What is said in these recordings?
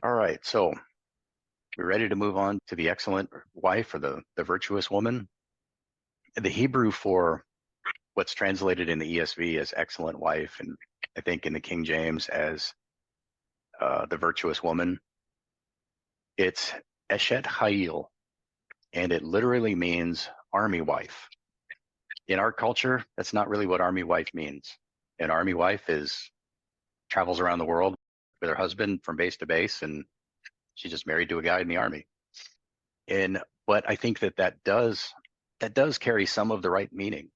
All right, so we're ready to move on to the excellent wife or the virtuous woman. The Hebrew for what's translated in the ESV as excellent wife, and I think in the King James as the virtuous woman, it's Eshet Chayil, and it literally means army wife. In our culture, that's not really what army wife means. An army wife travels around the world with her husband from base to base, and she's just married to a guy in the army. But I think that does carry some of the right meaning,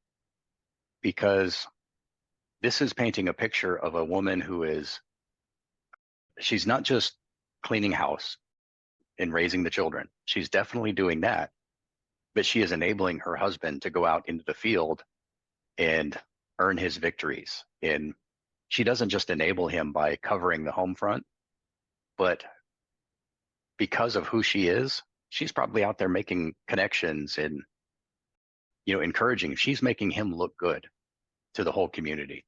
because this is painting a picture of a woman she's not just cleaning house and raising the children. She's definitely doing that, but she is enabling her husband to go out into the field and earn his victories. And she doesn't just enable him by covering the home front, but because of who she is, she's probably out there making connections and, encouraging. She's making him look good to the whole community.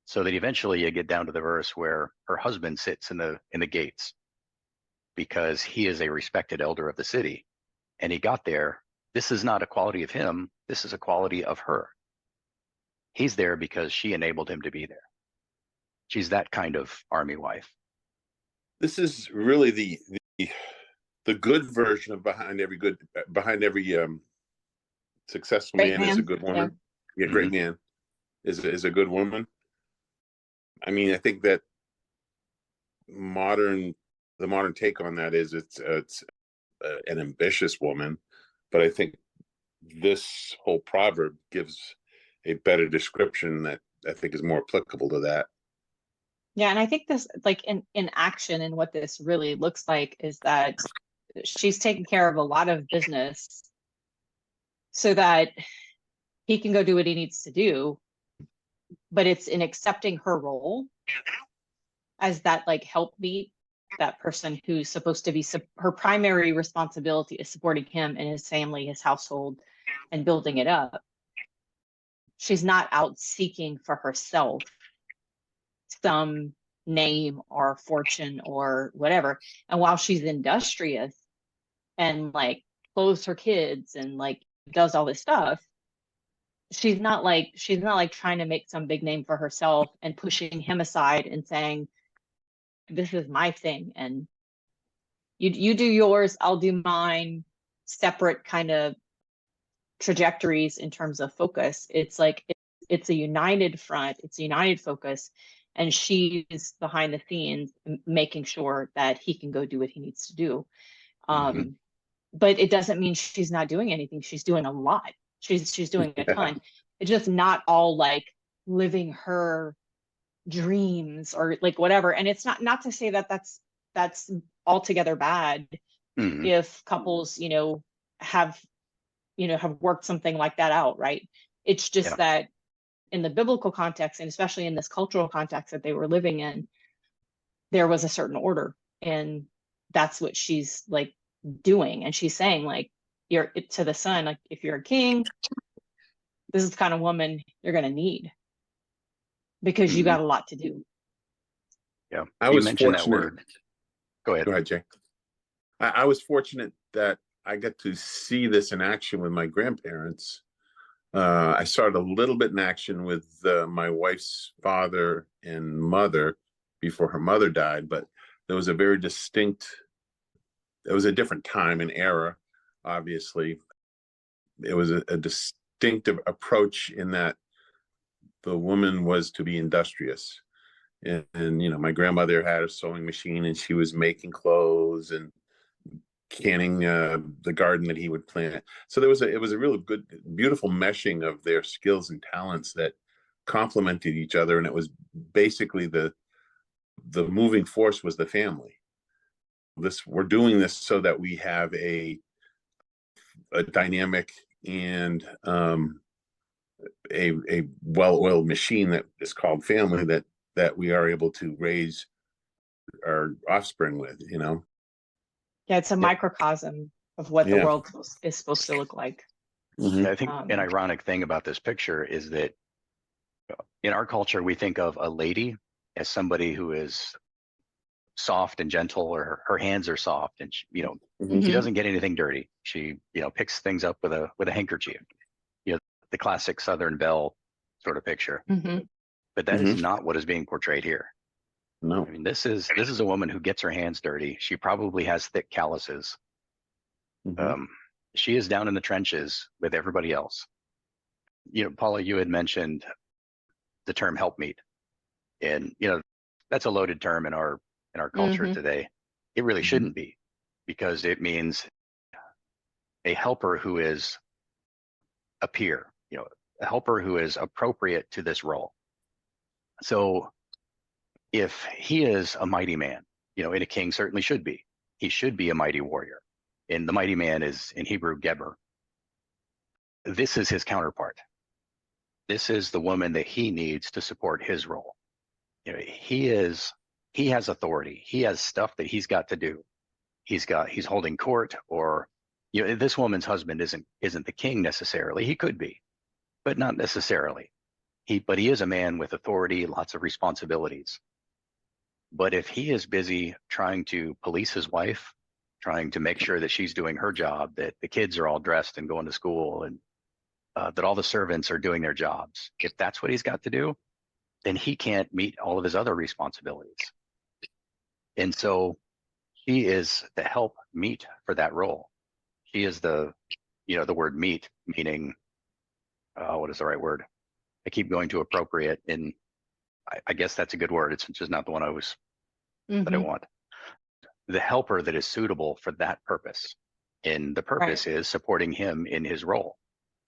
So that eventually you get down to the verse where her husband sits in the gates because he is a respected elder of the city. And he got there. This is not a quality of him. This is a quality of her. He's there because she enabled him to be there. She's that kind of army wife. This is really the good version of behind every successful man is a good woman. Yeah, great man is a good woman. I mean, I think that the modern take on that is it's an ambitious woman, but I think this whole proverb gives a better description that I think is more applicable to that. Yeah, and I think this, like in action, and what this really looks like is that she's taking care of a lot of business so that he can go do what he needs to do, but it's in accepting her role as that like helpmeet, that person who's supposed to be her primary responsibility is supporting him and his family, his household, and building it up. She's not out seeking for herself some name or fortune or whatever. And while she's industrious and like clothes her kids and like does all this stuff, she's not like trying to make some big name for herself and pushing him aside and saying, this is my thing and you do yours, I'll do mine, separate kind of trajectories in terms of focus. It's like it's a united front, it's a united focus, and she's behind the scenes making sure that he can go do what he needs to do. But it doesn't mean she's not doing anything. She's doing a lot. She's doing a ton. It's just not all like living her dreams or like whatever. And it's not to say that that's altogether bad if couples, have worked something like that out, right? It's just that in the biblical context, and especially in this cultural context that they were living in, there was a certain order, and that's what she's like doing. And she's saying, like, you're to the son, like, if you're a king, this is the kind of woman you're going to need because you got a lot to do. Yeah, I was mentioned fortunate. That word. Go ahead, Jay. I was fortunate that I got to see this in action with my grandparents. I started a little bit in action with my wife's father and mother before her mother died, but there was a very distinct, it was a different time and era, obviously. It was a distinctive approach in that the woman was to be industrious. And my grandmother had a sewing machine and she was making clothes and canning the garden that he would plant. So it was a really good, beautiful meshing of their skills and talents that complemented each other. And it was basically the moving force was the family. We're doing this so that we have a dynamic and a well-oiled machine that is called family that we are able to raise our offspring with, Yeah, it's a microcosm of what the world is supposed to look like. I think an ironic thing about this picture is that in our culture, we think of a lady as somebody who is soft and gentle, or her hands are soft, and she, Mhm. she Mhm. doesn't get anything dirty. She, picks things up with a handkerchief. The classic Southern belle sort of picture. Mhm. But that is not what is being portrayed here. No. I mean, this is a woman who gets her hands dirty. She probably has thick calluses. Mhm. She is down in the trenches with everybody else. Paula, you had mentioned the term helpmeet, and that's a loaded term in our culture Mhm. today. It really Mhm. shouldn't be, because it means a helper who is a peer, a helper who is appropriate to this role. So if he is a mighty man, and a king certainly should be, he should be a mighty warrior. And the mighty man is in Hebrew Geber. This is his counterpart. This is the woman that he needs to support his role. He has authority. He has stuff that he's got to do. He's holding court, or this woman's husband isn't the king necessarily. He could be, but not necessarily. But he is a man with authority, lots of responsibilities. But if he is busy trying to police his wife, trying to make sure that she's doing her job, that the kids are all dressed and going to school, and that all the servants are doing their jobs, if that's what he's got to do, then he can't meet all of his other responsibilities. And so she is the help meet for that role. She is the word meet, meaning, what is the right word? I keep going to appropriate, and I guess that's a good word. It's just not the one that I Mhm. want. The helper that is suitable for that purpose. And the Right. purpose is supporting him in his role.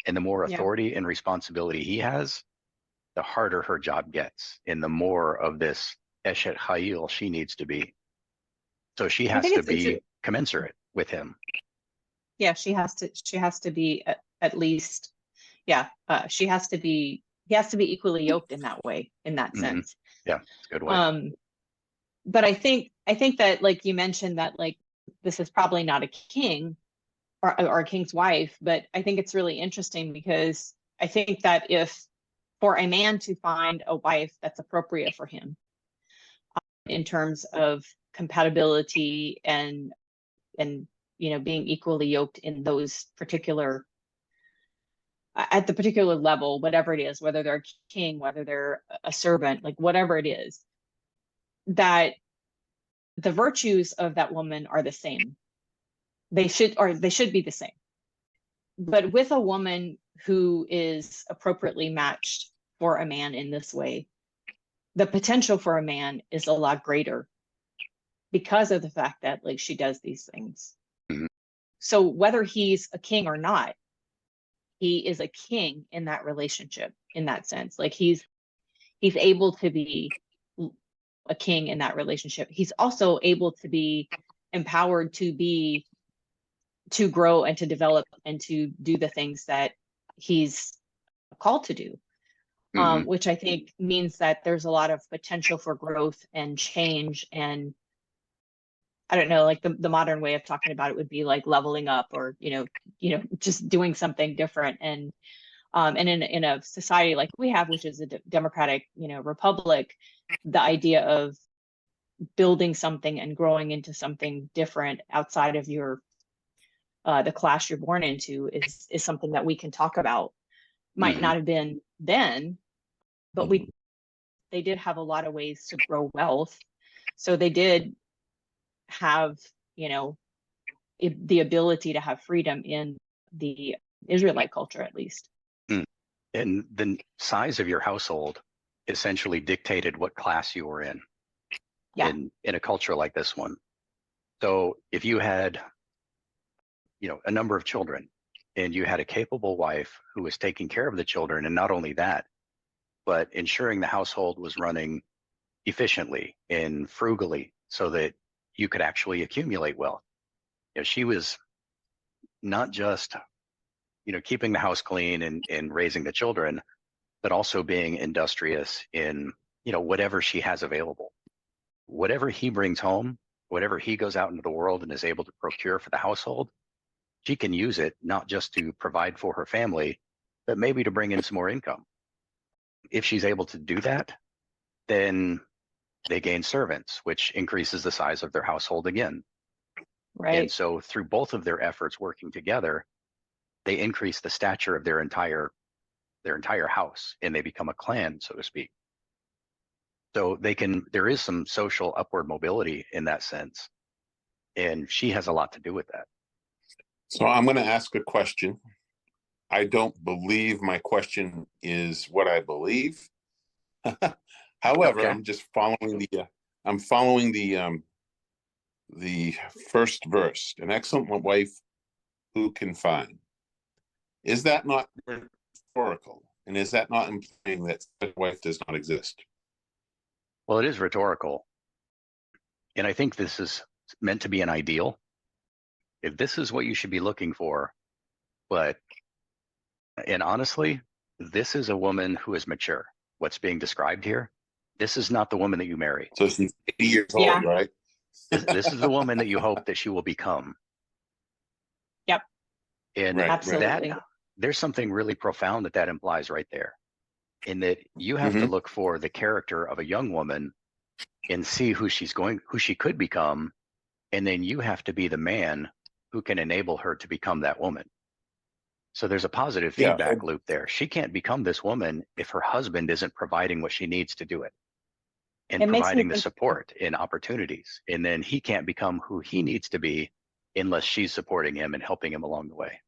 And the more Yeah. authority and responsibility he has, the harder her job gets, and the more of this Eshet Chayil she needs to be. So she I has think to it's be commensurate with him. yeah, she has to be at least, yeah, he has to be equally yoked in that way, in that Hmm. sense. Yeah, it's a good way. But I think that, like you mentioned, that like this is probably not a king or a king's wife, but I think it's really interesting because I think that if for a man to find a wife that's appropriate for him in terms of compatibility and being equally yoked in those particular at the particular level, whatever it is, whether they're a king, whether they're a servant, like whatever it is, that the virtues of that woman are the same. They should be the same. But with a woman who is appropriately matched for a man in this way, the potential for a man is a lot greater because of the fact that like she does these things. Mhm. So whether he's a king or not, he is a king in that relationship, in that sense. Like he's able to be a king in that relationship. He's also able to be empowered to grow and to develop and to do the things that he's called to do. Hmm. Which I think means that there's a lot of potential for growth and change. And I don't know, like the modern way of talking about it would be like leveling up, or just doing something different. And in a society like we have, which is a democratic republic, the idea of building something and growing into something different outside of your the class you're born into is something that we can talk about. Might Hmm. not have been then, but they did have a lot of ways to grow wealth. So they did have, the ability to have freedom in the Israelite culture, at least. And the size of your household essentially dictated what class you were in Yeah. in a culture like this one. So if you had, a number of children, and you had a capable wife who was taking care of the children, and not only that, but ensuring the household was running efficiently and frugally so that you could actually accumulate wealth. She was not just, keeping the house clean and raising the children, but also being industrious in, whatever she has available. Whatever he brings home, whatever he goes out into the world and is able to procure for the household, she can use it not just to provide for her family, but maybe to bring in some more income. If she's able to do that, then they gain servants, which increases the size of their household again. Right. And so through both of their efforts working together, they increase the stature of their entire house, and they become a clan, so to speak. So there is some social upward mobility in that sense. And she has a lot to do with that. So I'm going to ask a question. I don't believe my question is what I believe. However, Okay. I'm just following the first verse. An excellent wife who can find. Is that not rhetorical? And is that not implying that such a wife does not exist? Well, it is rhetorical. And I think this is meant to be an ideal. If this is what you should be looking for, and honestly, this is a woman who is mature. What's being described here, this is not the woman that you marry. So she's 80 years Yeah. old, right? This is the woman that you hope that she will become. Yep. And Right, Absolutely. there's something really profound that implies right there, in that you have to look for the character of a young woman and see who she could become. And then you have to be the man who can enable her to become that woman. So there's a positive feedback loop there. She can't become this woman if her husband isn't providing what she needs to do it, and It makes me providing the think- support and opportunities. And then he can't become who he needs to be unless she's supporting him and helping him along the way.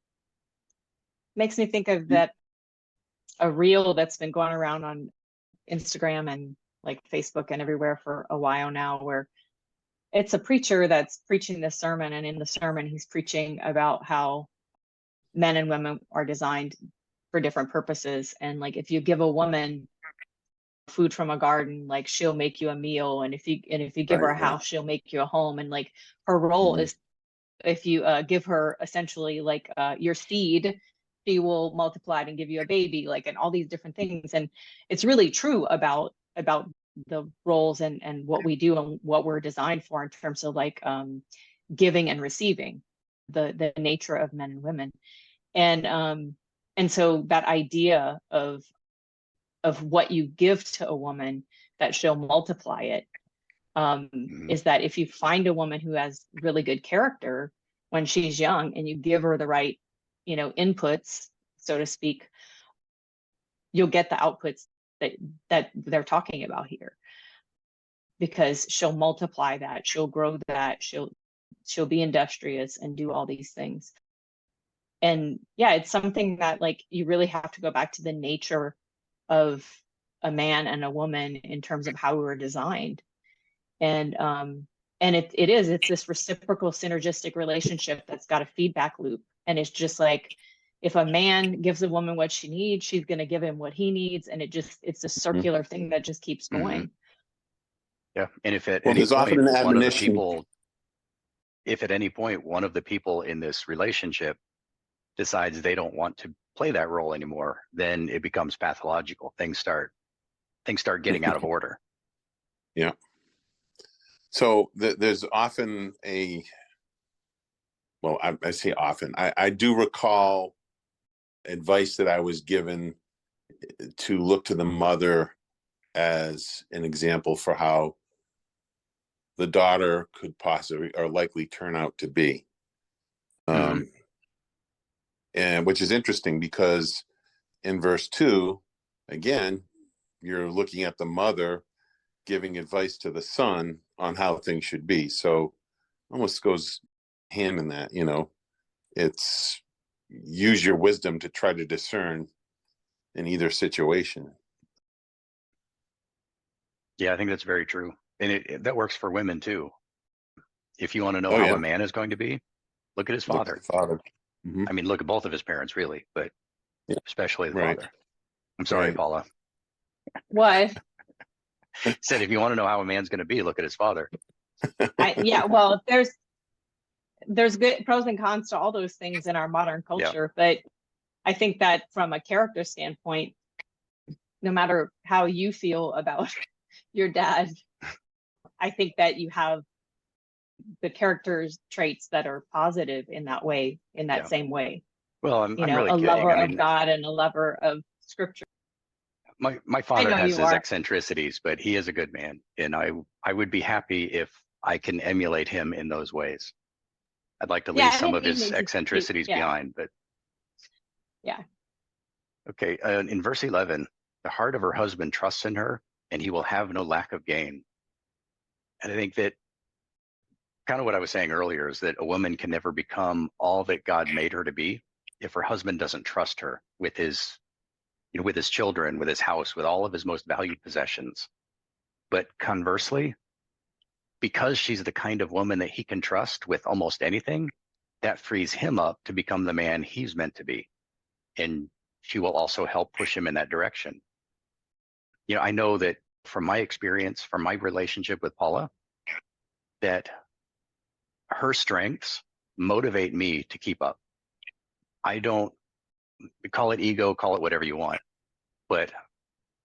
Makes me think of that a reel that's been going around on Instagram and like Facebook and everywhere for a while now, where it's a preacher that's preaching this sermon, and in the sermon he's preaching about how men and women are designed for different purposes. And like, if you give a woman food from a garden, like she'll make you a meal, and if you give her a house, she'll make you a home. And like, her role is, if you give her essentially like your seed, she will multiply it and give you a baby, like, and all these different things. And it's really true about the roles and what we do and what we're designed for in terms of like giving and receiving, the nature of men and women. And so that idea of what you give to a woman, that she'll multiply it, is that if you find a woman who has really good character when she's young, and you give her the right, inputs, so to speak, you'll get the outputs that they're talking about here, because she'll multiply that, she'll grow that, she'll be industrious and do all these things. And yeah, it's something that like you really have to go back to the nature of a man and a woman in terms of how we were designed. And it's this reciprocal synergistic relationship that's got a feedback loop. And it's just like, if a man gives a woman what she needs, she's going to give him what he needs. And it's a circular thing that just keeps going. Yeah. And if at any point, one of the people in this relationship decides they don't want to play that role anymore, then it becomes pathological. Things start getting out of order. Yeah. So there's often I say often, I do recall advice that I was given to look to the mother as an example for how the daughter could possibly or likely turn out to be. And which is interesting, because in verse 2, again, you're looking at the mother giving advice to the son on how things should be. So almost goes hand in that, it's use your wisdom to try to discern in either situation. Yeah, I think that's very true. And that works for women too. If you want to know how a man is going to be, look at his father. Look at the father. I mean, look at both of his parents, really, but especially the father. I'm sorry, Paula. What? Said, if you want to know how a man's going to be, look at his father. Well, there's good pros and cons to all those things in our modern culture, but I think that from a character standpoint, no matter how you feel about your dad, I think that you have the character's traits that are positive in that way, in that same way. Well, I'm really a kidding. lover of God and a lover of Scripture. My I father know has you his are. eccentricities, but he is a good man, and I would be happy if I can emulate him in those ways. I'd like to Yeah, leave I some think of he his needs to keep, eccentricities yeah, behind, but yeah. okay. In verse 11, the heart of her husband trusts in her, and he will have no lack of gain. And I think that kind of what I was saying earlier is that a woman can never become all that God made her to be if her husband doesn't trust her with his, with his children, with his house, with all of his most valued possessions. But conversely, because she's the kind of woman that he can trust with almost anything, that frees him up to become the man he's meant to be. And she will also help push him in that direction. I know that from my experience, from my relationship with Paula, that her strengths motivate me to keep up. I don't call it ego, call it whatever you want. But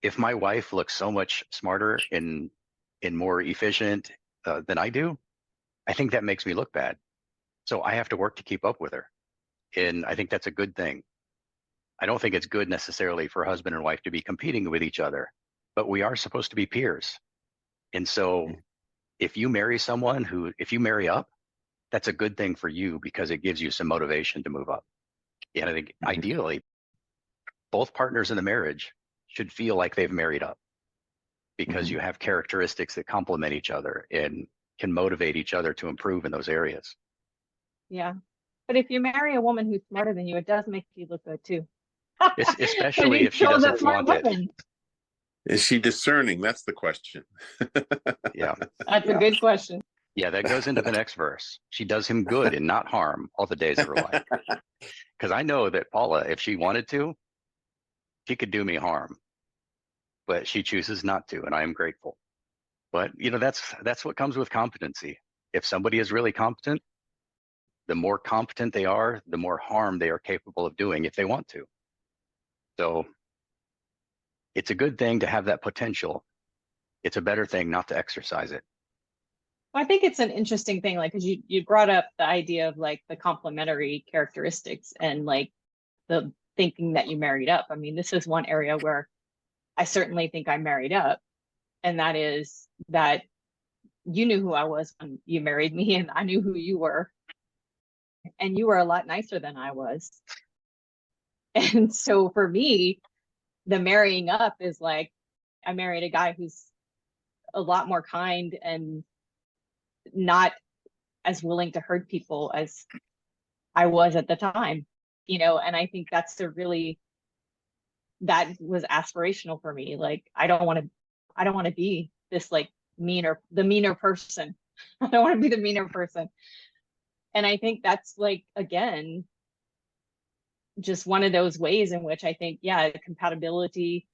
if my wife looks so much smarter and more efficient than I do, I think that makes me look bad. So I have to work to keep up with her. And I think that's a good thing. I don't think it's good necessarily for husband and wife to be competing with each other, but we are supposed to be peers. And so if you marry someone if you marry up, that's a good thing for you because it gives you some motivation to move up. And I think ideally, both partners in the marriage should feel like they've married up because you have characteristics that complement each other and can motivate each other to improve in those areas. Yeah. But if you marry a woman who's smarter than you, it does make you look good too. Especially You if she chose a doesn't smart flaunt it. woman. Is she discerning? That's the question. Yeah. That's a good question. Yeah, that goes into the next verse. She does him good and not harm all the days of her life. Because I know that Paula, if she wanted to, she could do me harm, but she chooses not to, and I am grateful. But that's what comes with competency. If somebody is really competent, the more competent they are, the more harm they are capable of doing if they want to. So it's a good thing to have that potential. It's a better thing not to exercise it. I think it's an interesting thing, like, because you brought up the idea of like the complementary characteristics and like the thinking that you married up. I mean, this is one area where I certainly think I married up, and that is that you knew who I was when you married me, and I knew who you were, and you were a lot nicer than I was. And so for me, the marrying up is like I married a guy who's a lot more kind and not as willing to hurt people as I was at the time, and I think that was aspirational for me. Like, I don't want to be this like the meaner person. I don't want to be the meaner person. And I think that's like, again, just one of those ways in which I think, yeah, compatibility,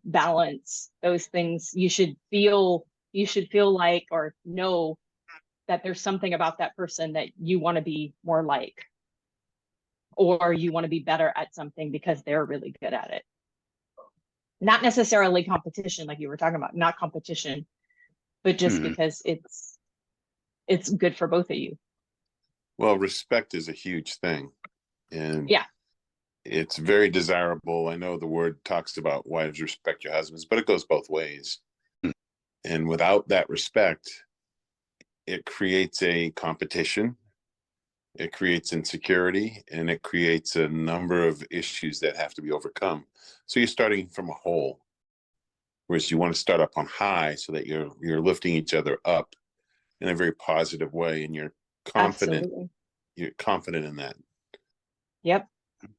balance, those things you should feel like or know that there's something about that person that you want to be more like, or you want to be better at something because they're really good at it. Not necessarily competition, like you were talking about, not competition, but just because it's good for both of you. Well, respect is a huge thing. And yeah, it's very desirable. I know the word talks about wives respect your husbands, but it goes both ways. And without that respect, it creates a competition, it creates insecurity, and it creates a number of issues that have to be overcome. So you're starting from a hole, whereas you want to start up on high so that you're lifting each other up in a very positive way, and you're confident. Absolutely. You're confident in that. Yep.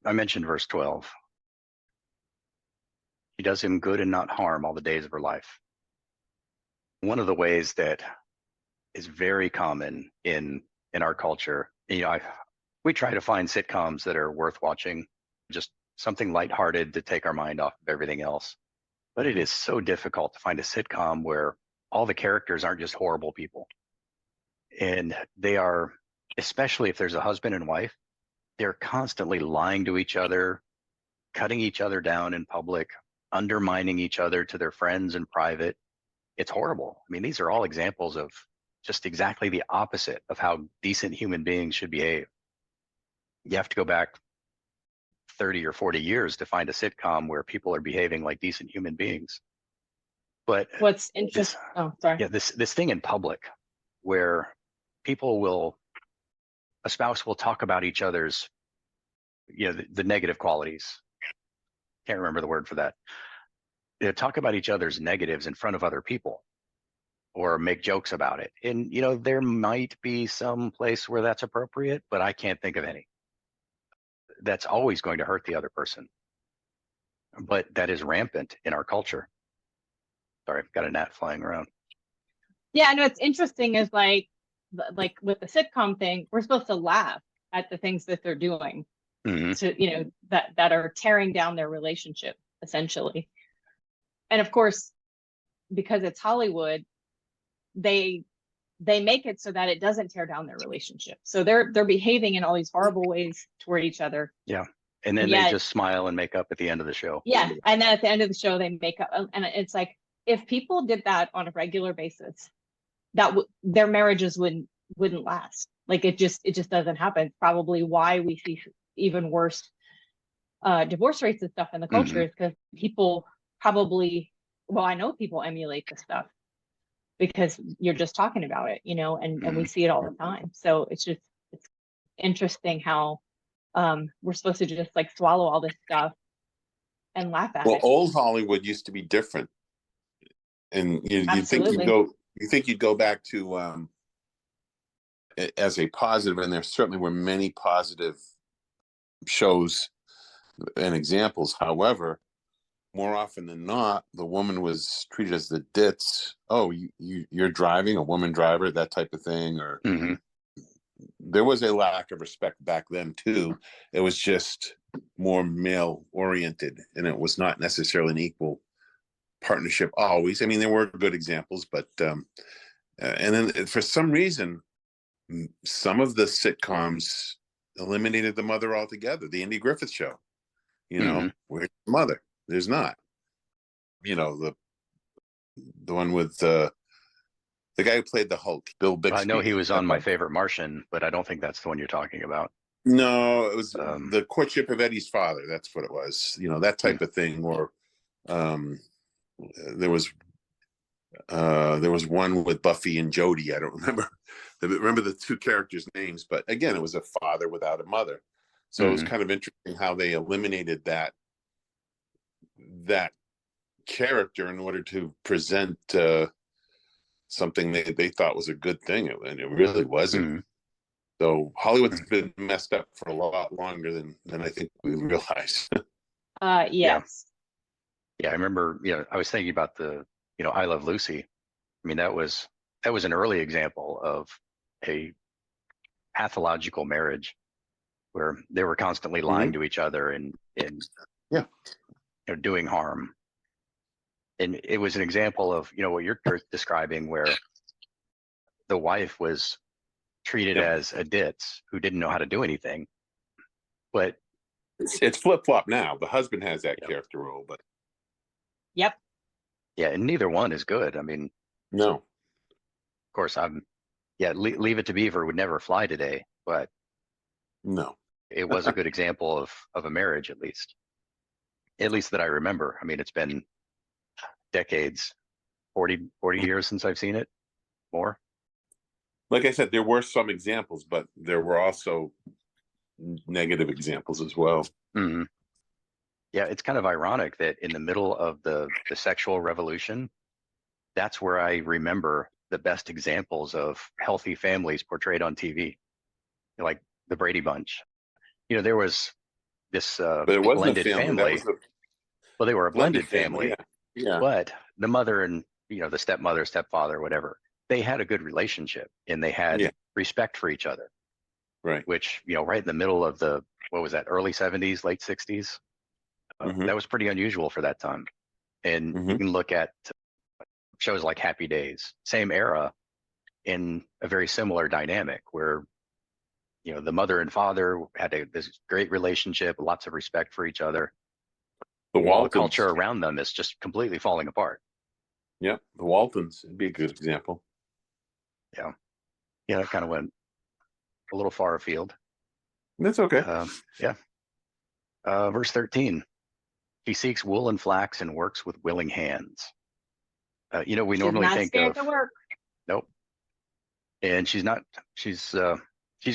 I mentioned verse 12. She does him good and not harm all the days of her life. One of the ways that is very common in our culture, we try to find sitcoms that are worth watching, just something lighthearted to take our mind off of everything else. But it is so difficult to find a sitcom where all the characters aren't just horrible people. And they are, especially if there's a husband and wife, they're constantly lying to each other, cutting each other down in public, undermining each other to their friends in private. It's horrible. I mean, these are all examples of just exactly the opposite of how decent human beings should behave. You have to go back 30 or 40 years to find a sitcom where people are behaving like decent human beings. But What's interesting? Oh, sorry. yeah, this thing in public where a spouse will talk about each other's, the negative qualities. Can't remember the word for that. They talk about each other's negatives in front of other people or make jokes about it. And, there might be some place where that's appropriate, but I can't think of any. That's always going to hurt the other person. But that is rampant in our culture. Sorry, I've got a gnat flying around. Yeah, I know it's interesting is like with the sitcom thing, we're supposed to laugh at the things that they're doing Mm-hmm. to, that are tearing down their relationship, essentially. And of course, because it's Hollywood, they make it so that it doesn't tear down their relationship. So they're behaving in all these horrible ways toward each other. Yeah. And then they just smile and make up at the end of the show. Yeah. And then at the end of the show, they make up. And it's like, if people did that on a regular basis, their marriages wouldn't last. Like it just doesn't happen. It's probably why we see even worse divorce rates and stuff in the culture, is because people probably, well, I know people emulate this stuff because you're just talking about it, and we see it all the time. So it's interesting how we're supposed to just like swallow all this stuff and laugh at it. Well, old Hollywood used to be different. And you think you'd go back to as a positive, and there certainly were many positive shows and examples. However, more often than not, the woman was treated as the ditz. Oh, you're driving, a woman driver, that type of thing. Or there was a lack of respect back then too. It was just more male oriented, and it was not necessarily an equal partnership always. I mean, there were good examples, but and then for some reason, some of the sitcoms eliminated the mother altogether. The Andy Griffith Show, where's the mother? There's not. The one with the guy who played the Hulk, Bill Bixby. I know he was on My Favorite Martian, but I don't think that's the one you're talking about. No, it was The Courtship of Eddie's Father. That's what it was. That type of thing. Or there was one with Buffy and Jody. I don't remember the two characters' names, but again, it was a father without a mother. So it was kind of interesting how they eliminated that character in order to present something they thought was a good thing, and it really wasn't. So Hollywood's been messed up for a lot longer than I think we realize. Yes. Yeah, I remember. I was thinking about the I Love Lucy. I mean, that was an early example of a pathological marriage where they were constantly lying to each other and doing harm. And it was an example of what you're describing, where the wife was treated as a ditz who didn't know how to do anything. But it's flip-flop now. The husband has that character role, but yeah, and neither one is good. I mean, no. Of course, Leave It to Beaver would never fly today, but no, it was a good example of a marriage, at least that I remember. I mean, it's been decades, 40 years since I've seen it, more. Like I said, there were some examples, but there were also negative examples as well. Yeah, it's kind of ironic that in the middle of the sexual revolution, that's where I remember the best examples of healthy families portrayed on TV, like the Brady Bunch. There was this but it wasn't blended a family. Well, they were a blended family. Yeah. But the mother and the stepmother, stepfather, whatever, they had a good relationship and they had respect for each other. Right. Which right in the middle of the early 70s, late 60s. That was pretty unusual for that time. And you can look at shows like Happy Days, same era, in a very similar dynamic where the mother and father had this great relationship, lots of respect for each other. The culture around them is just completely falling apart. Yeah, the Waltons would be a good example. Yeah, that kind of went a little far afield. That's okay. Yeah. Verse 13, she seeks wool and flax and works with willing hands. We She's normally not think scared of, to work. nope. And she's not, she's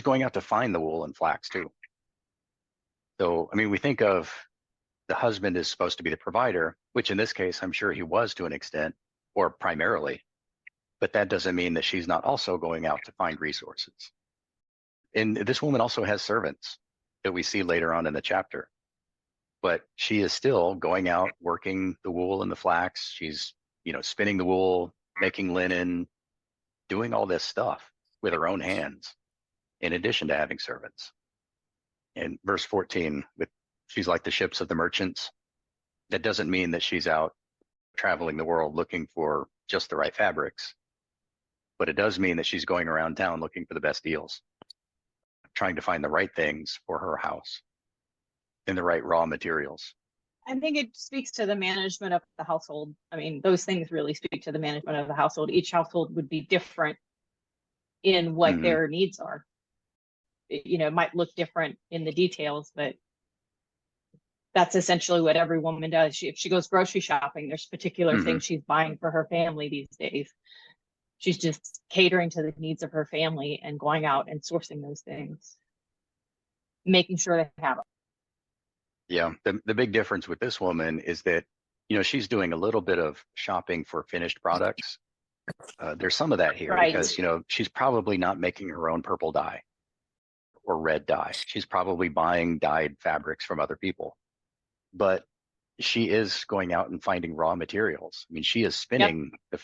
going out to find the wool and flax too. So, I mean, we think of the husband is supposed to be the provider, which in this case, I'm sure he was to an extent, or primarily, but that doesn't mean that she's not also going out to find resources. And this woman also has servants that we see later on in the chapter, but she is still going out, working the wool and the flax. She's, spinning the wool, making linen, doing all this stuff with her own hands, in addition to having servants. In verse 14, she's like the ships of the merchants. That doesn't mean that she's out traveling the world looking for just the right fabrics, but it does mean that she's going around town looking for the best deals, trying to find the right things for her house and the right raw materials. I think it speaks to the management of the household. I mean, those things really speak to the management of the household. Each household would be different in what their needs are. It might look different in the details, but that's essentially what every woman does. If she goes grocery shopping, there's particular things she's buying for her family these days. She's just catering to the needs of her family and going out and sourcing those things, making sure they have it. Yeah, the big difference with this woman is that, she's doing a little bit of shopping for finished products. There's some of that here because, she's probably not making her own purple dye or red dye. She's probably buying dyed fabrics from other people, but she is going out and finding raw materials. I mean, she is spinning the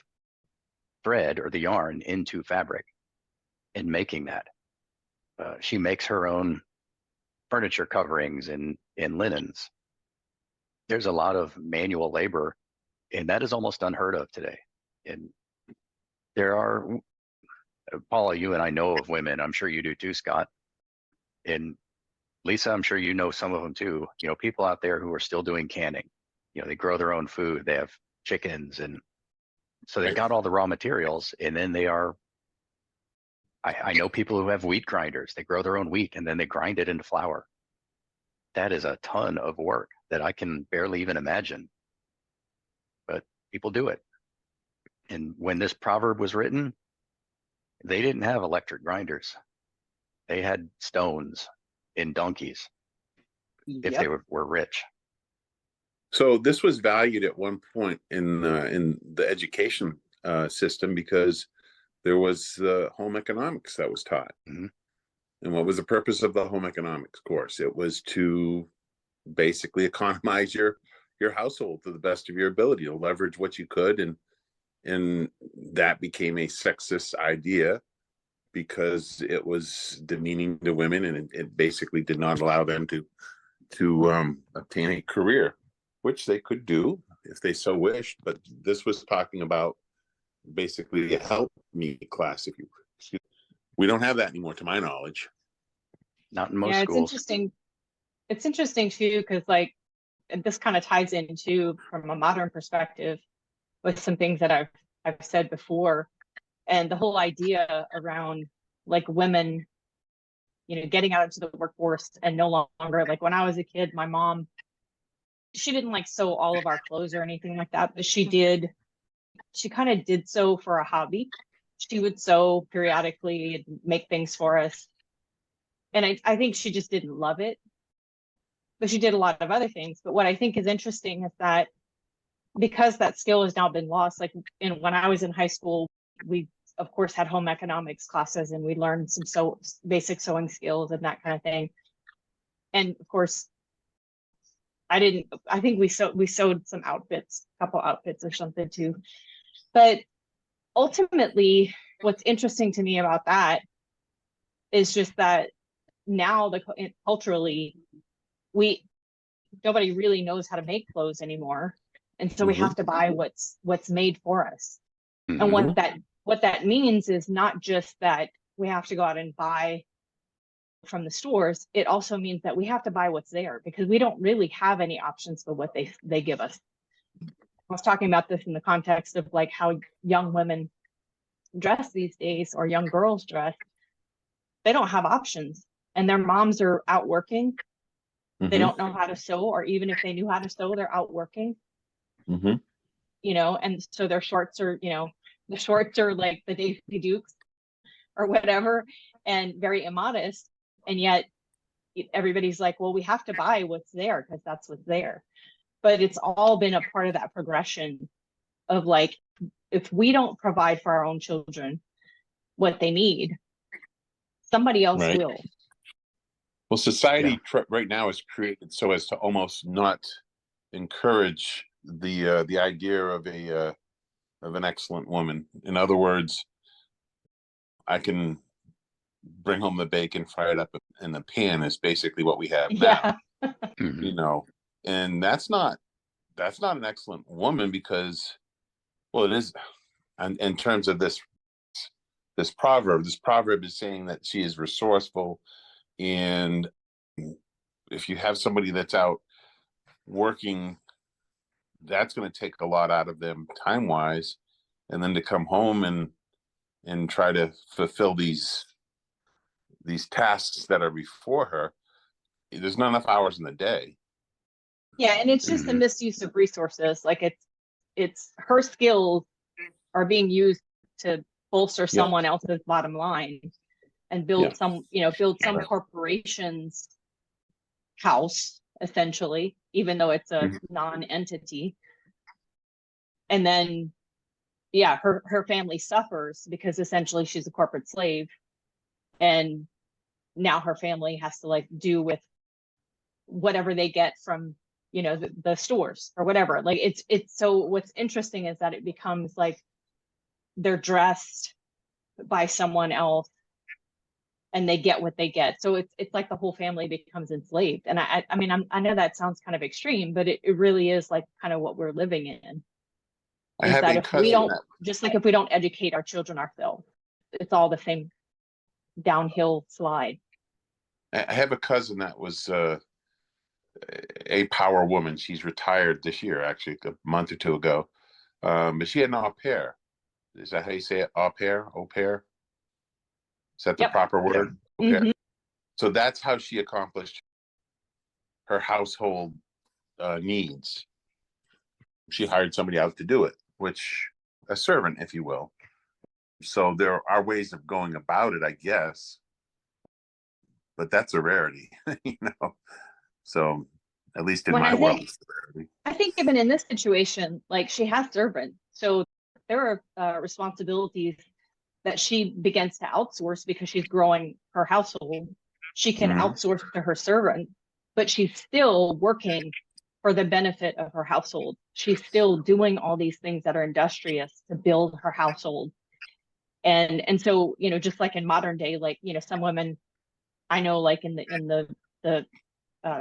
thread or the yarn into fabric and making that. She makes her own furniture coverings and linens. There's a lot of manual labor, and that is almost unheard of today. And there are, Paula, you and I know of women, I'm sure you do too, Scott, and Lisa, I'm sure you know some of them too, people out there who are still doing canning. They grow their own food, they have chickens, and so they've got all the raw materials, and then they are, I know people who have wheat grinders. They grow their own wheat and then they grind it into flour. That is a ton of work that I can barely even imagine, but people do it. And when this proverb was written, they didn't have electric grinders. They had stones and donkeys if they were rich. So this was valued at one point in the education system because there was home economics that was taught. And what was the purpose of the home economics course? It was to basically economize your household to the best of your ability, to leverage what you could, and that became a sexist idea because it was demeaning to women, and it basically did not allow them to obtain a career, which they could do if they so wished. But this was talking about basically a help me class, if you excuse me. We don't have that anymore, to my knowledge. Not in most schools. It's interesting too, because and this kind of ties into from a modern perspective with some things that I've said before, and the whole idea around women, getting out into the workforce and no longer, when I was a kid, my mom, she didn't sew all of our clothes or anything like that, but she kind of did so for a hobby. She would sew periodically and make things for us. And I think she just didn't love it, but she did a lot of other things. But what I think is interesting is that because that skill has now been lost, when I was in high school, we of course had home economics classes and we learned some basic sewing skills and that kind of thing. And of course, I think we sewed some outfits, a couple outfits or something too. But ultimately, what's interesting to me about that is just that now culturally, nobody really knows how to make clothes anymore, and so we have to buy what's made for us. And what that means is not just that we have to go out and buy from the stores. It also means that we have to buy what's there because we don't really have any options for what they give us. I was talking about this in the context of how young women dress these days, or young girls dress. They don't have options, and their moms are out working. They don't know how to sew, or even if they knew how to sew, they're out working, Mm-hmm. and so their shorts are, the shorts are like the Daisy Dukes or whatever, and very immodest. And yet everybody's like, well, we have to buy what's there because that's what's there. But it's all been a part of that progression of like, if we don't provide for our own children what they need, somebody else Right. will. Well, society right now is created so as to almost not encourage the idea of an excellent woman. In other words, I can bring home the bacon, fry it up in the pan is basically what we have now. Yeah. And that's not an excellent woman, because, well, it is, and in terms of this proverb is saying that she is resourceful. And if you have somebody that's out working, that's going to take a lot out of them time wise, and then to come home and try to fulfill these tasks that are before her, there's not enough hours in the day. Yeah, and it's just a misuse of resources. Like it's her skills are being used to bolster someone else's bottom line and build some corporation's house, essentially, even though it's a non-entity. And then her family suffers because essentially she's a corporate slave, and now her family has to like do with whatever they get from the stores or whatever. Like it's so what's interesting is that it becomes like they're dressed by someone else and they get what they get. So it's like the whole family becomes enslaved. And I mean, I know that sounds kind of extreme, but it really is like kind of what we're living in. I Is have that a if we cousin don't, just like if we don't educate our children ourselves, it's all the same downhill slide. I have a cousin that was a power woman. She's retired this year, actually, a month or two ago. But she had an au pair. Is that how you say it? Au pair? Au pair? Is that the proper word? Yeah. Okay. So that's how she accomplished her household needs. She hired somebody else to do it, which a servant, if you will. So there are ways of going about it, I guess, but that's a rarity, So at least in my world, it's a rarity. I think even in this situation, like she has servants, so there are responsibilities that she begins to outsource because she's growing her household. She can outsource to her servant, but she's still working for the benefit of her household. She's still doing all these things that are industrious to build her household. And so, just like in modern day, like, some women I know, like in the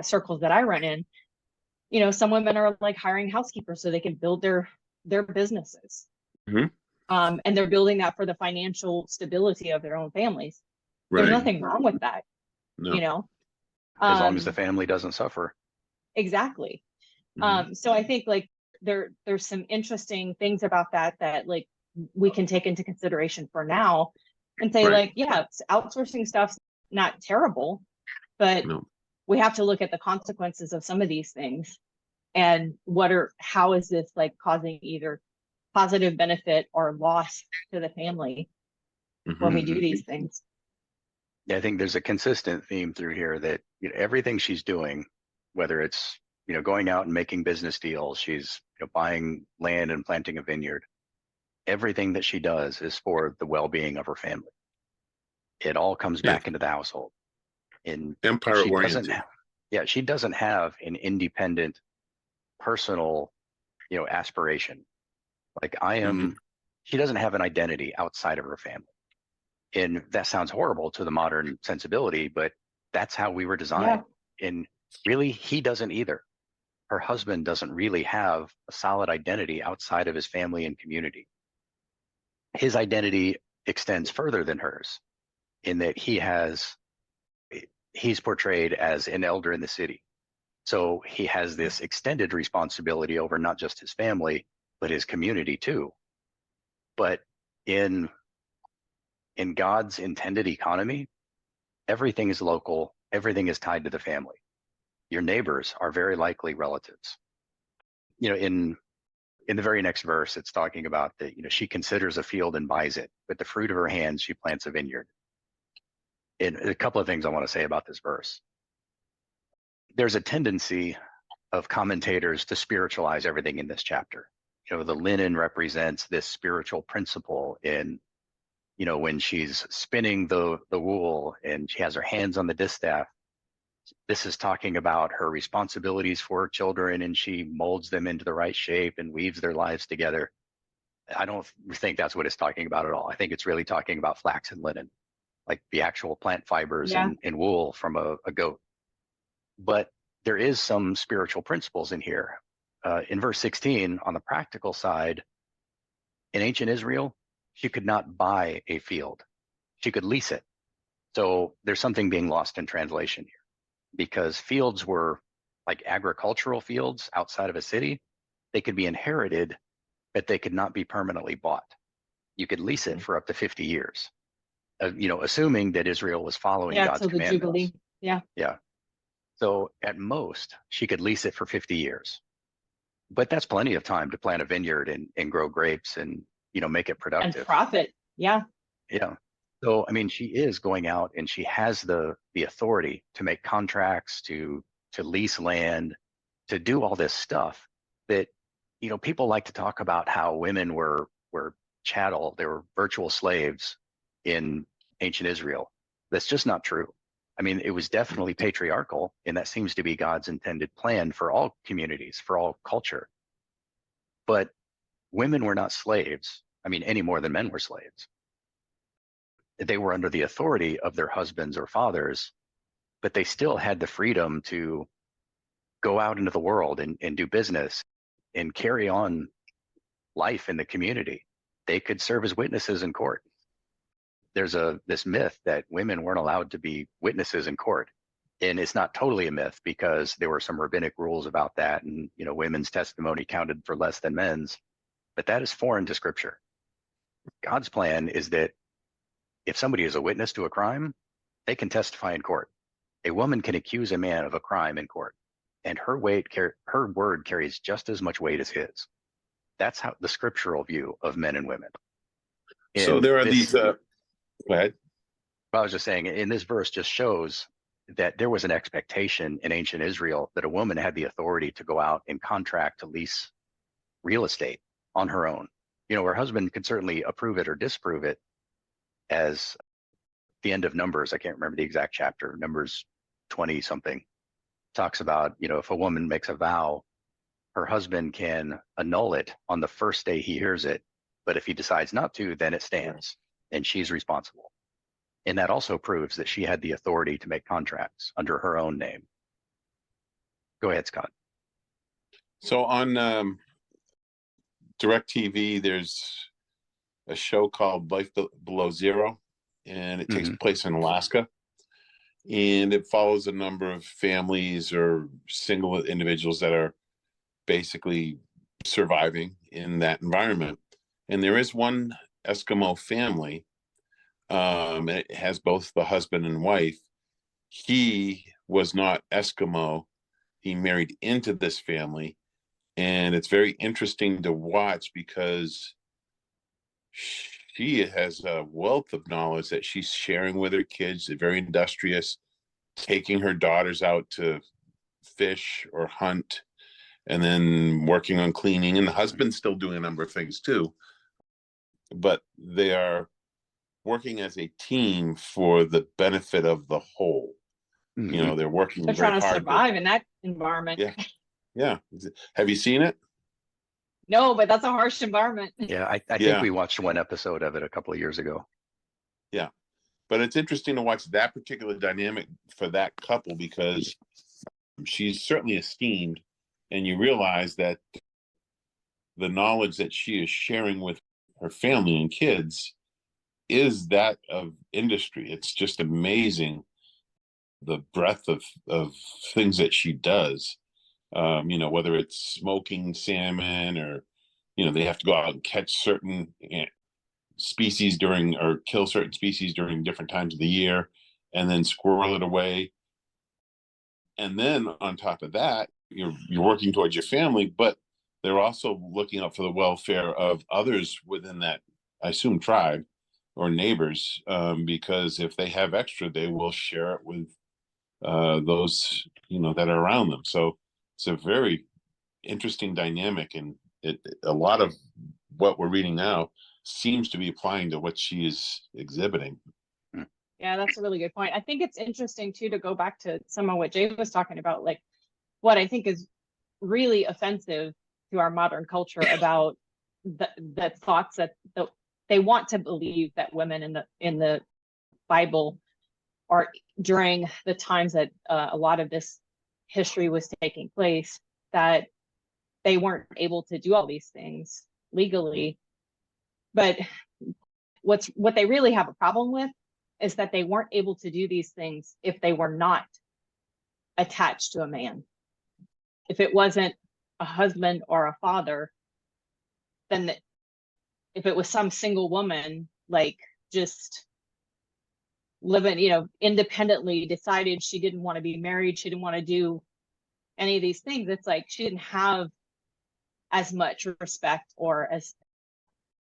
circles that I run in, some women are like hiring housekeepers so they can build their businesses. And they're building that for the financial stability of their own families. There's nothing wrong with that. No. As long as the family doesn't suffer. Exactly. So I think like there's some interesting things about that like we can take into consideration for now and say like, yeah, outsourcing stuff's not terrible, but we have to look at the consequences of some of these things and how is this like causing either positive benefit or loss to the family when we do these things. Yeah, I think there's a consistent theme through here that everything she's doing, whether it's going out and making business deals, she's buying land and planting a vineyard, everything that she does is for the well-being of her family. It all comes back into the household. And empire oriented. She doesn't have an independent personal aspiration. Like she doesn't have an identity outside of her family. And that sounds horrible to the modern sensibility, but that's how we were designed. And really, he doesn't either. Her husband doesn't really have a solid identity outside of his family and community. His identity extends further than hers in that he's portrayed as an elder in the city. So he has this extended responsibility over not just his family, but his community too. But in God's intended economy, everything is local, everything is tied to the family. your neighbors are very likely relatives. In the very next verse, it's talking about that, she considers a field and buys it. With the fruit of her hands, she plants a vineyard. And a couple of things I want to say about this verse. There's a tendency of commentators to spiritualize everything in this chapter. The linen represents this spiritual principle in, when she's spinning the wool and she has her hands on the distaff. This is talking about her responsibilities for her children, and she molds them into the right shape and weaves their lives together. I don't think that's what it's talking about at all. I think it's really talking about flax and linen, like the actual plant fibers and wool from a goat. But there is some spiritual principles in here. In verse 16, on the practical side, in ancient Israel, she could not buy a field. She could lease it. So there's something being lost in translation here, because fields were like agricultural fields outside of a city. They could be inherited, but they could not be permanently bought. You could lease it for up to 50 years, assuming that Israel was following God's commandments. The Jubilee. Yeah. So at most, she could lease it for 50 years. But that's plenty of time to plant a vineyard and grow grapes and, make it productive. And profit. Yeah. Yeah. So, she is going out and she has the authority to make contracts, to lease land, to do all this stuff that, people like to talk about how women were chattel, they were virtual slaves in ancient Israel. That's just not true. It was definitely patriarchal, and that seems to be God's intended plan for all communities, for all culture. But women were not slaves, any more than men were slaves. They were under the authority of their husbands or fathers, but they still had the freedom to go out into the world and do business and carry on life in the community. They could serve as witnesses in court. There's this myth that women weren't allowed to be witnesses in court. And it's not totally a myth, because there were some rabbinic rules about that. And, women's testimony counted for less than men's. But that is foreign to Scripture. God's plan is that if somebody is a witness to a crime, they can testify in court. A woman can accuse a man of a crime in court, and her word carries just as much weight as his. That's how the scriptural view of men and women. So there are these. Go ahead. I was just saying, in this verse just shows that there was an expectation in ancient Israel that a woman had the authority to go out and contract to lease real estate on her own. Her husband could certainly approve it or disapprove it, as the end of Numbers, I can't remember the exact chapter, Numbers 20 something, talks about, if a woman makes a vow, her husband can annul it on the first day he hears it. But if he decides not to, then it stands and she's responsible. And that also proves that she had the authority to make contracts under her own name. Go ahead, Scott. So on DirecTV, there's a show called Life Below Zero, and it takes place in Alaska. And it follows a number of families or single individuals that are basically surviving in that environment. And there is one Eskimo family. It has both the husband and wife. He was not Eskimo. He married into this family. And it's very interesting to watch, because she has a wealth of knowledge that she's sharing with her kids. They're very industrious, taking her daughters out to fish or hunt, and then working on cleaning. And the husband's still doing a number of things too. But they are working as a team for the benefit of the whole. They're working They're very trying to hard survive in that environment. Yeah. Have you seen it? No, but that's a harsh environment. Yeah, I think we watched one episode of it a couple of years ago. Yeah, but it's interesting to watch that particular dynamic for that couple, because she's certainly esteemed, and you realize that the knowledge that she is sharing with her family and kids is that of industry. It's just amazing, the breadth of things that she does. Whether it's smoking salmon, or, they have to go out and catch certain species or kill certain species during different times of the year, and then squirrel it away. And then on top of that, you're working towards your family, but they're also looking out for the welfare of others within that, I assume, tribe or neighbors, because if they have extra, they will share it with those that are around them. So it's a very interesting dynamic, and a lot of what we're reading now seems to be applying to what she is exhibiting. Yeah, that's a really good point. I think it's interesting too to go back to some of what Jay was talking about, like what I think is really offensive to our modern culture about the thoughts that they want to believe that women in the Bible are, during the times that a lot of this history was taking place, that they weren't able to do all these things legally. But what they really have a problem with is that they weren't able to do these things if they were not attached to a man. If it wasn't a husband or a father, then if it was some single woman, like just living, independently, decided she didn't want to be married, she didn't want to do any of these things, it's like she didn't have as much respect or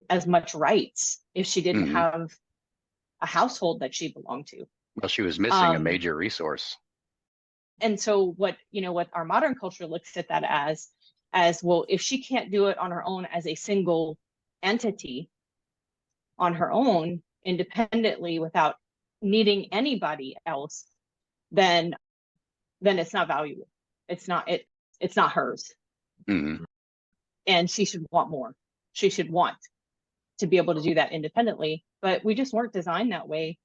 as much rights if she didn't have a household that she belonged to. Well, she was missing a major resource. And so what our modern culture looks at that as well, if she can't do it on her own as a single entity, on her own, independently, without needing anybody else, then it's not valuable. It's not hers. Mm-hmm. And she should want more. She should want to be able to do that independently, but we just weren't designed that way.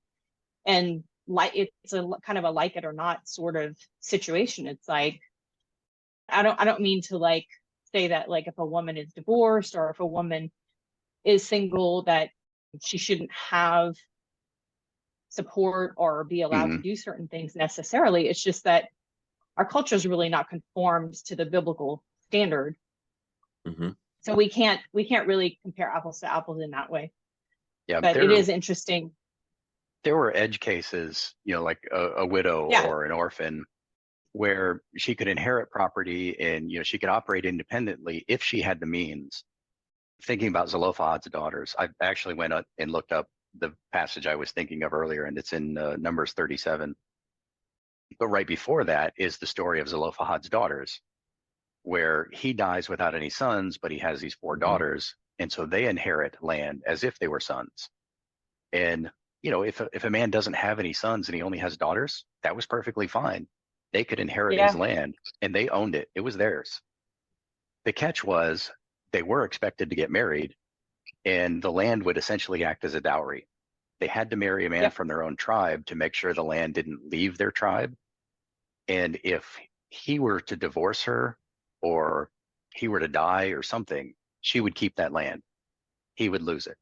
And it's a kind of a like it or not sort of situation. It's like, I don't mean to like say that like if a woman is divorced or if a woman is single that she shouldn't have support or be allowed to do certain things necessarily. It's just that our culture is really not conformed to the biblical standard. So we can't really compare apples to apples in that way. Yeah, but it is interesting. There were edge cases, like a widow or an orphan, where she could inherit property and she could operate independently if she had the means. Thinking about Zelophehad's daughters, I actually went up and looked up the passage I was thinking of earlier, and it's in Numbers 37. But right before that is the story of Zelophehad's daughters, where he dies without any sons, but he has these 4 daughters, and so they inherit land as if they were sons. And if a man doesn't have any sons and he only has daughters, that was perfectly fine. They could inherit his land, and they owned it. It was theirs. The catch was they were expected to get married, and the land would essentially act as a dowry. They had to marry a man from their own tribe to make sure the land didn't leave their tribe. And if he were to divorce her or he were to die or something, she would keep that land. He would lose it.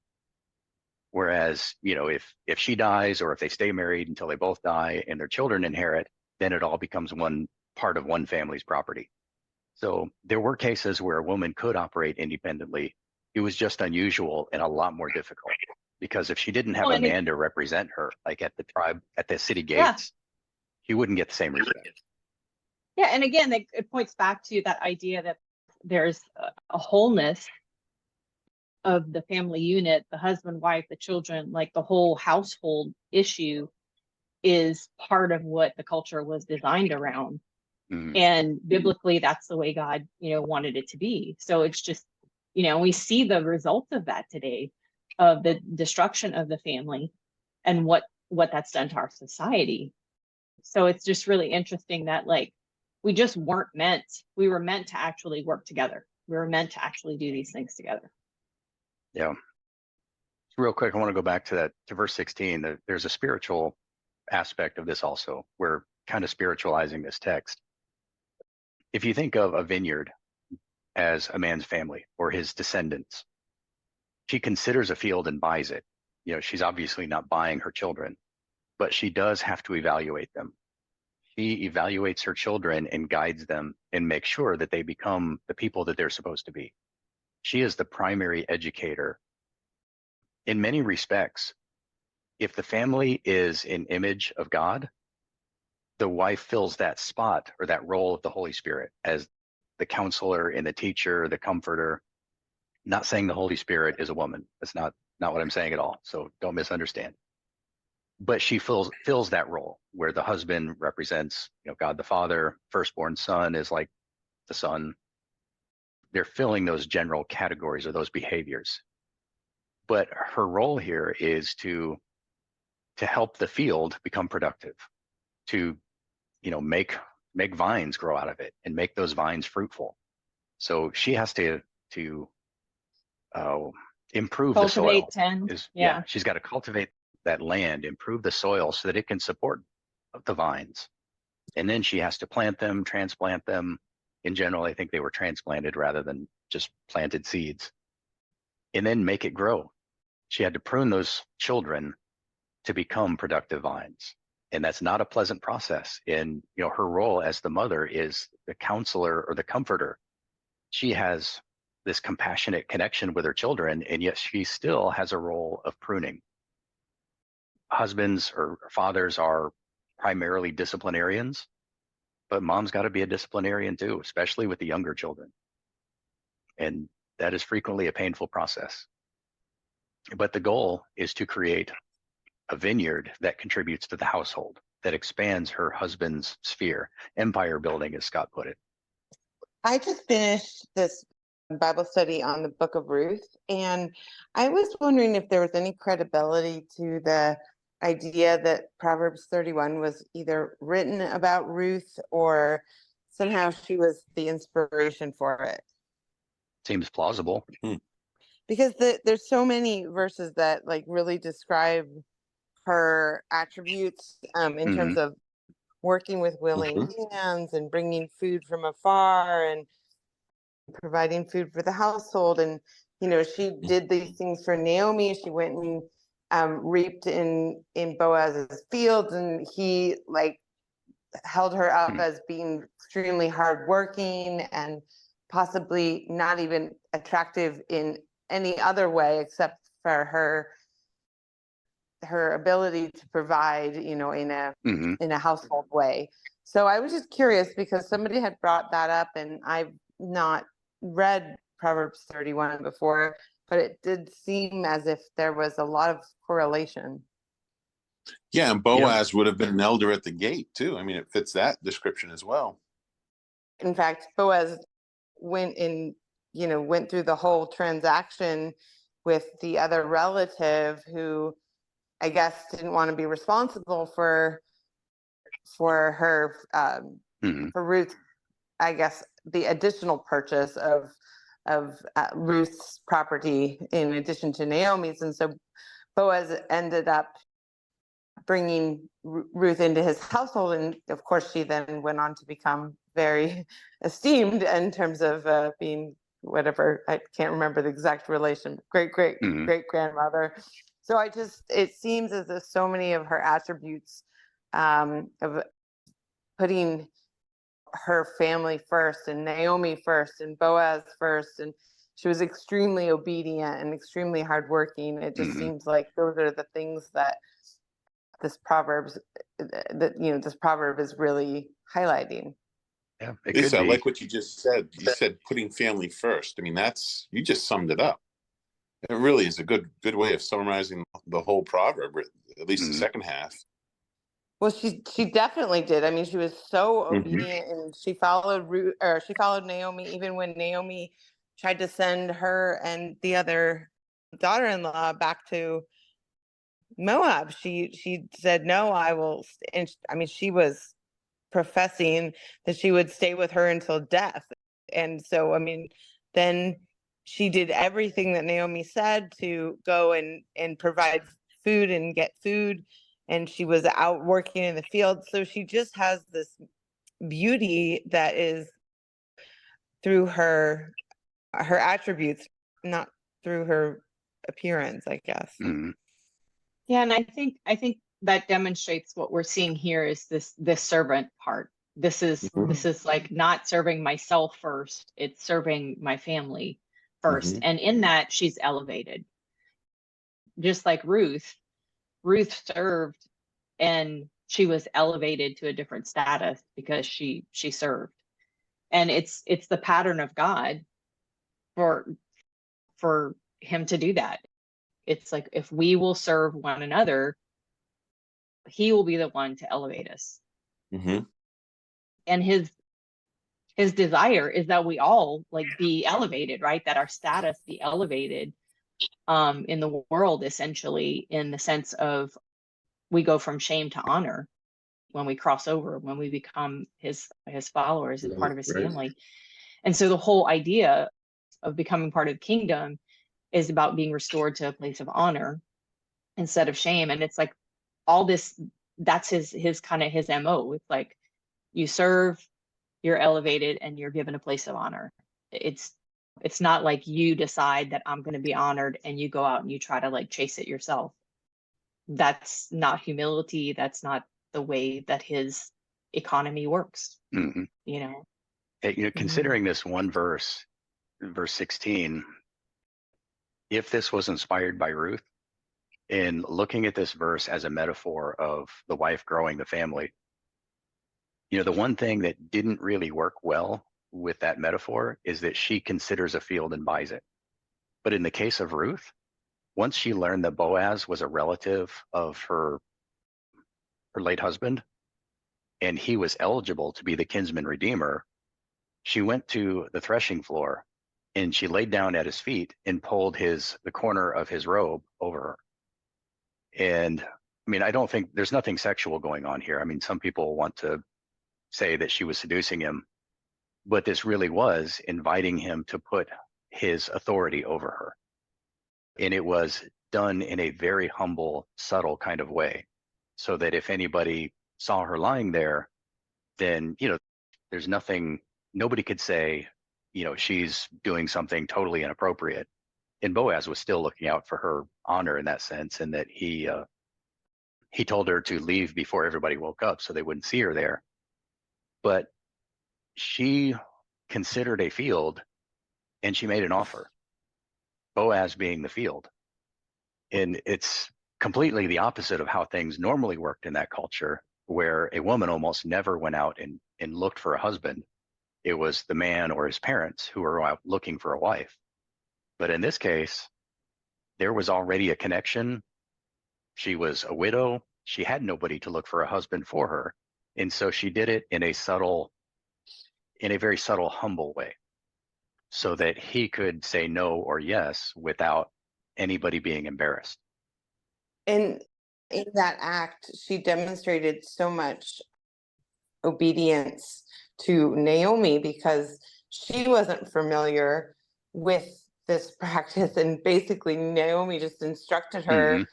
Whereas, if she dies or if they stay married until they both die and their children inherit, then it all becomes one part of one family's property. So there were cases where a woman could operate independently. It was just unusual and a lot more difficult, because if she didn't have a man to represent her, like at the city gates, she wouldn't get the same respect. Yeah, and again, it points back to that idea that there's a wholeness of the family unit, the husband, wife, the children, like the whole household issue is part of what the culture was designed around. And biblically, that's the way God, wanted it to be. So it's just, we see the results of that today, of the destruction of the family and what that's done to our society. So it's just really interesting that like, we were meant to actually work together. We were meant to actually do these things together. Yeah. Real quick, I want to go back to verse 16. There's a spiritual aspect of this also. We're kind of spiritualizing this text. If you think of a vineyard as a man's family or his descendants, she considers a field and buys it. She's obviously not buying her children, but she does have to evaluate them. She evaluates her children and guides them and makes sure that they become the people that they're supposed to be. She is the primary educator. In many respects, if the family is an image of God, the wife fills that spot or that role of the Holy Spirit as the counselor and the teacher, the comforter. Not saying the Holy Spirit is a woman. That's not what I'm saying at all. So don't misunderstand. But she fills that role where the husband represents, God the Father, firstborn son is like the son. They're filling those general categories or those behaviors. But her role here is to help the field become productive, to make vines grow out of it and make those vines fruitful. So she has to improve the soil. She's got to cultivate that land, improve the soil so that it can support the vines. And then she has to plant them, transplant them. In general, I think they were transplanted rather than just planted seeds. And then make it grow. She had to prune those children to become productive vines. And that's not a pleasant process. And her role as the mother is the counselor or the comforter. She has this compassionate connection with her children, and yet she still has a role of pruning. Husbands or fathers are primarily disciplinarians, but mom's got to be a disciplinarian too, especially with the younger children. And that is frequently a painful process. But the goal is to create a vineyard that contributes to the household, that expands her husband's sphere, empire building, as Scott put it. I just finished this Bible study on the book of Ruth, and I was wondering if there was any credibility to the idea that Proverbs 31 was either written about Ruth or somehow she was the inspiration for it. Seems plausible. Because there's so many verses that like really describe her attributes in terms of working with willing hands and bringing food from afar and providing food for the household. And she did these things for Naomi. She went and reaped in Boaz's fields, and he like held her up as being extremely hardworking and possibly not even attractive in any other way except for her ability to provide, in a household way. So I was just curious because somebody had brought that up, and I've not read Proverbs 31 before, but it did seem as if there was a lot of correlation. Yeah, and Boaz would have been an elder at the gate too. I mean, it fits that description as well. In fact, Boaz went through the whole transaction with the other relative who I guess didn't want to be responsible for her for Ruth, I guess the additional purchase of Ruth's property in addition to Naomi's. And so Boaz ended up bringing Ruth into his household. And of course, she then went on to become very esteemed in terms of being whatever, I can't remember the exact relation, great grandmother. So it seems as if so many of her attributes of putting her family first and Naomi first and Boaz first, and she was extremely obedient and extremely hardworking. It just seems like those are the things that this proverb is really highlighting. Yeah, Lisa, I like what you just said. You said putting family first. I mean, you just summed it up. It really is a good way of summarizing the whole proverb, at least the second half. Well, she definitely did. I mean, she was so obedient, and she followed Naomi even when Naomi tried to send her and the other daughter-in-law back to Moab. She said, "No, I will." And I mean, she was professing that she would stay with her until death. And so, I mean, then she did everything that Naomi said to go and provide food and get food. And she was out working in the field. So she just has this beauty that is through her attributes, not through her appearance, I guess. Yeah, and I think that demonstrates what we're seeing here is this servant part. This is like not serving myself first, it's serving my family first. And in that, she's elevated. Just like Ruth served and she was elevated to a different status because she served. And it's the pattern of God for him to do that. It's like, if we will serve one another, he will be the one to elevate us. Mm-hmm. And his desire is that we all like be elevated, right? That our status be elevated in the world, essentially, in the sense of we go from shame to honor when we cross over, when we become his followers and part of his family. And so the whole idea of becoming part of the kingdom is about being restored to a place of honor instead of shame. And it's like all this, that's his kind of his MO. It's like you serve, you're elevated, and you're given a place of honor. It's not like you decide that I'm going to be honored and you go out and you try to like chase it yourself. That's not humility. That's not the way that his economy works. Mhm. You know, Considering this one verse 16, if this was inspired by Ruth, in looking at this verse as a metaphor of the wife growing the family, the one thing that didn't really work well with that metaphor is that she considers a field and buys it. But in the case of Ruth, once she learned that Boaz was a relative of her late husband, and he was eligible to be the kinsman redeemer, she went to the threshing floor and she laid down at his feet and pulled the corner of his robe over her. And I mean, I don't think there's nothing sexual going on here. I mean, some people want to say that she was seducing him, but this really was inviting him to put his authority over her. And it was done in a very humble, subtle kind of way, so that if anybody saw her lying there, then, there's nothing, nobody could say, she's doing something totally inappropriate. And Boaz was still looking out for her honor in that sense, and that he told her to leave before everybody woke up so they wouldn't see her there. But she considered a field and she made an offer, Boaz being the field. And it's completely the opposite of how things normally worked in that culture, where a woman almost never went out and looked for a husband. It was the man or his parents who were out looking for a wife. But in this case, there was already a connection. She was a widow. She had nobody to look for a husband for her. And so she did it in a very subtle, humble way, so that he could say no or yes without anybody being embarrassed. And in that act, she demonstrated so much obedience to Naomi because she wasn't familiar with this practice. And basically, Naomi just instructed her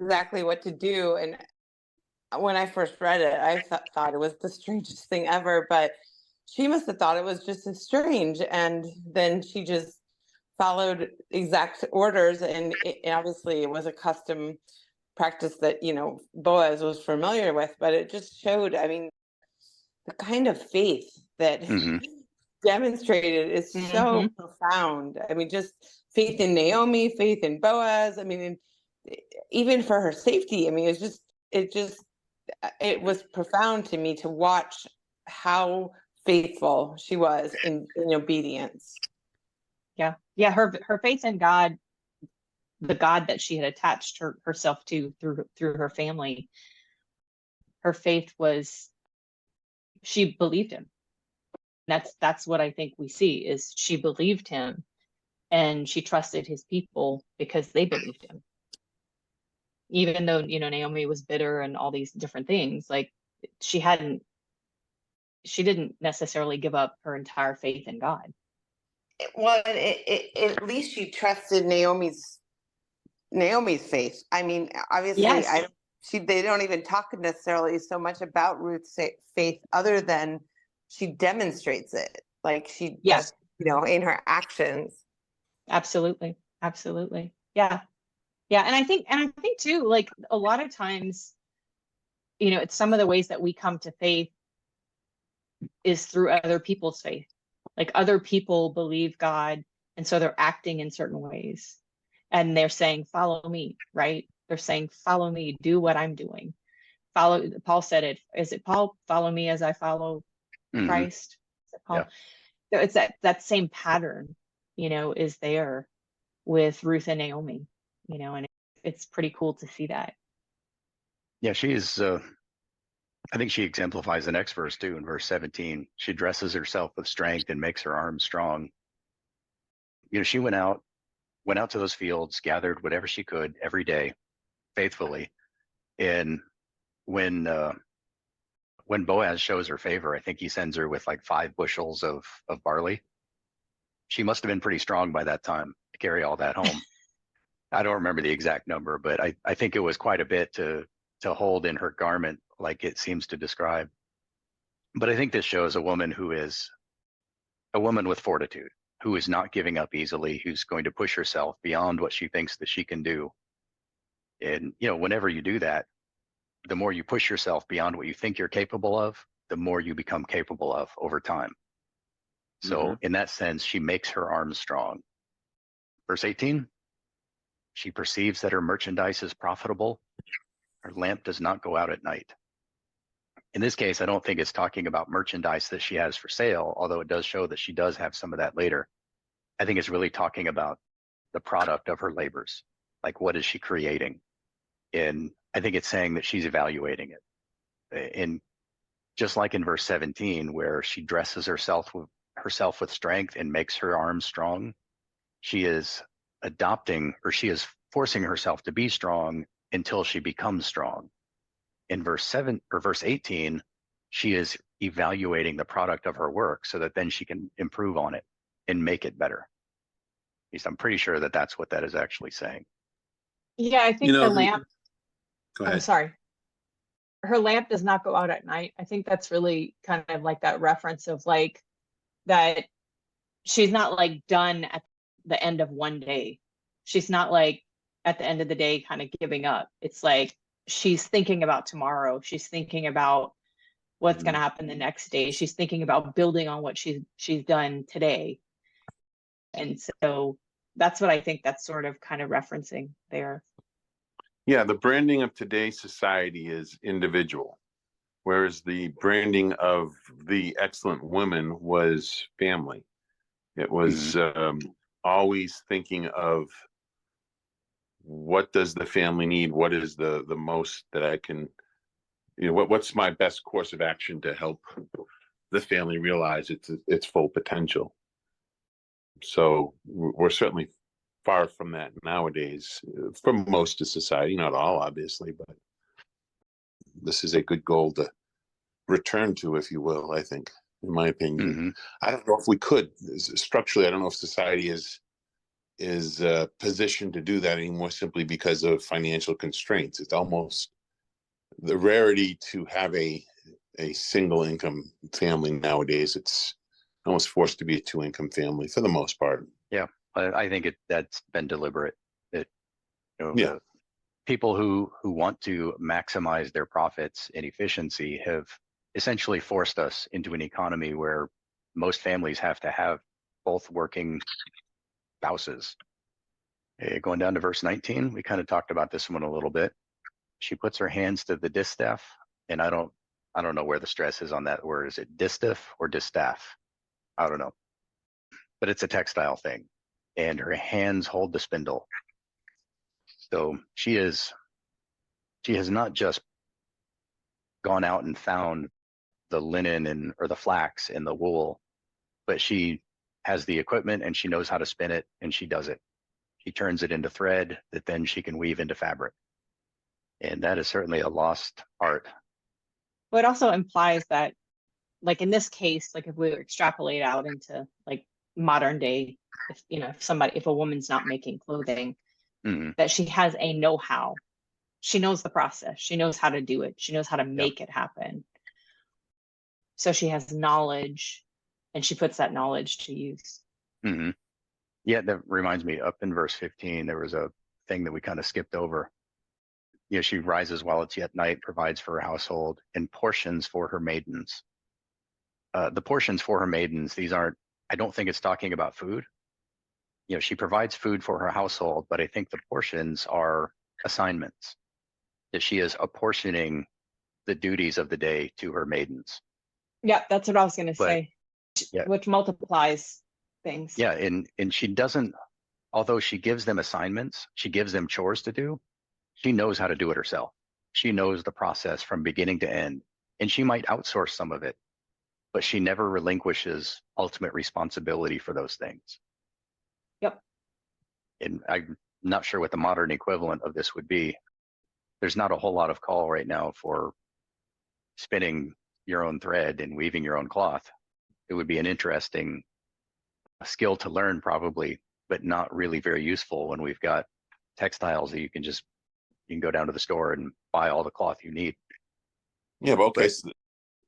exactly what to do. And when I first read it, I thought it was the strangest thing ever, but she must have thought it was just as strange. And then she just followed exact orders. And obviously it was a custom practice that, Boaz was familiar with, but it just showed, I mean, the kind of faith that demonstrated is so profound. I mean, just faith in Naomi, faith in Boaz. I mean, even for her safety. I mean, it was profound to me to watch how faithful she was in obedience. Yeah. Her faith in God, the God that she had attached herself to through her family. Her faith was, she believed him. That's what I think we see is she believed him, and she trusted his people because they believed him. Even though, Naomi was bitter and all these different things, like she didn't necessarily give up her entire faith in God. Well, at least she trusted Naomi's faith. I mean, obviously, Yes. They don't even talk necessarily so much about Ruth's faith, other than she demonstrates it, like she, Yes, in her actions. absolutely, yeah. And I think too, like a lot of times, it's some of the ways that we come to faith is through other people's faith. Like other people believe God, and so they're acting in certain ways, and they're saying, follow me, right? They're saying, follow me, do what I'm doing. follow, Paul said it, is it Paul, follow me as I follow Mhm. Christ? Is it Paul? Yeah. So it's that same pattern, is there with Ruth and Naomi, and it's pretty cool to see that. Yeah, she's I think she exemplifies the next verse too, in verse 17. She dresses herself with strength and makes her arms strong. She went out to those fields, gathered whatever she could every day, faithfully. And when Boaz shows her favor, I think he sends her with like 5 bushels of barley. She must have been pretty strong by that time to carry all that home. I don't remember the exact number, but I think it was quite a bit to hold in her garment, like it seems to describe. But I think this shows a woman who is a woman with fortitude, who is not giving up easily, who's going to push herself beyond what she thinks that she can do. And, whenever you do that, the more you push yourself beyond what you think you're capable of, the more you become capable of over time. So in that sense, she makes her arms strong. Verse 18, she perceives that her merchandise is profitable. Her lamp does not go out at night. In this case, I don't think it's talking about merchandise that she has for sale, although it does show that she does have some of that later. I think it's really talking about the product of her labors. Like, what is she creating? And I think it's saying that she's evaluating it. And just like in verse 17, where she dresses herself with strength and makes her arms strong, she is she is forcing herself to be strong until she becomes strong. In verse 18, she is evaluating the product of her work so that then she can improve on it and make it better. At least I'm pretty sure that that's what that is actually saying. Yeah, I think the lamp, Go I'm ahead. sorry. Her lamp does not go out at night. I think that's really kind of like that reference of like that she's not like done at the end of one day. She's not like at the end of the day kind of giving up. It's like she's thinking about tomorrow. She's thinking about what's going to happen the next day. She's thinking about building on what she's done today. And so that's what I think that's sort of kind of referencing there. Yeah, the branding of today's society is individual, whereas the branding of the excellent woman was family. It was always thinking of what does the family need? What is the most that I can, what's my best course of action to help the family realize its full potential? So we're certainly far from that nowadays, for most of society, not all, obviously, but this is a good goal to return to, if you will, I think, in my opinion. I don't know if we could structurally. I don't know if society is positioned to do that anymore, simply because of financial constraints. It's almost the rarity to have a single income family nowadays. It's almost forced to be a 2-income family for the most part. Yeah, I think that's been deliberate. Yeah. People who want to maximize their profits and efficiency have essentially forced us into an economy where most families have to have both working spouses. Going down to verse 19, we kind of talked about this one a little bit. She puts her hands to the distaff, and I don't know where the stress is on that word. Is it distaff or distaff? I don't know, but it's a textile thing, and her hands hold the spindle. So she has not just gone out and found the linen or the flax and the wool, but she has the equipment and she knows how to spin it, and she does it. She turns it into thread that then she can weave into fabric. And that is certainly a lost art. Well, it also implies that, like in this case, like if we extrapolate out into like modern day, if a woman's not making clothing, that she has a know-how. She knows the process. She knows how to do it. She knows how to make it happen. So she has knowledge, and she puts that knowledge to use. Yeah, that reminds me, up in verse 15, there was a thing that we kind of skipped over. She rises while it's yet night, provides for her household, and portions for her maidens. The portions for her maidens, I don't think it's talking about food. She provides food for her household, but I think the portions are assignments, that she is apportioning the duties of the day to her maidens. Yeah, that's what I was going to But say, yeah, which multiplies things. yeah, and she doesn't, although she gives them assignments, she gives them chores to do, she knows how to do it herself. She knows the process from beginning to end, and she might outsource some of it, but she never relinquishes ultimate responsibility for those things. Yep. And I'm not sure what the modern equivalent of this would be. There's not a whole lot of call right now for spinning your own thread and weaving your own cloth. It would be an interesting skill to learn probably, but not really very useful when we've got textiles that you can go down to the store and buy all the cloth you need. Yeah, but okay.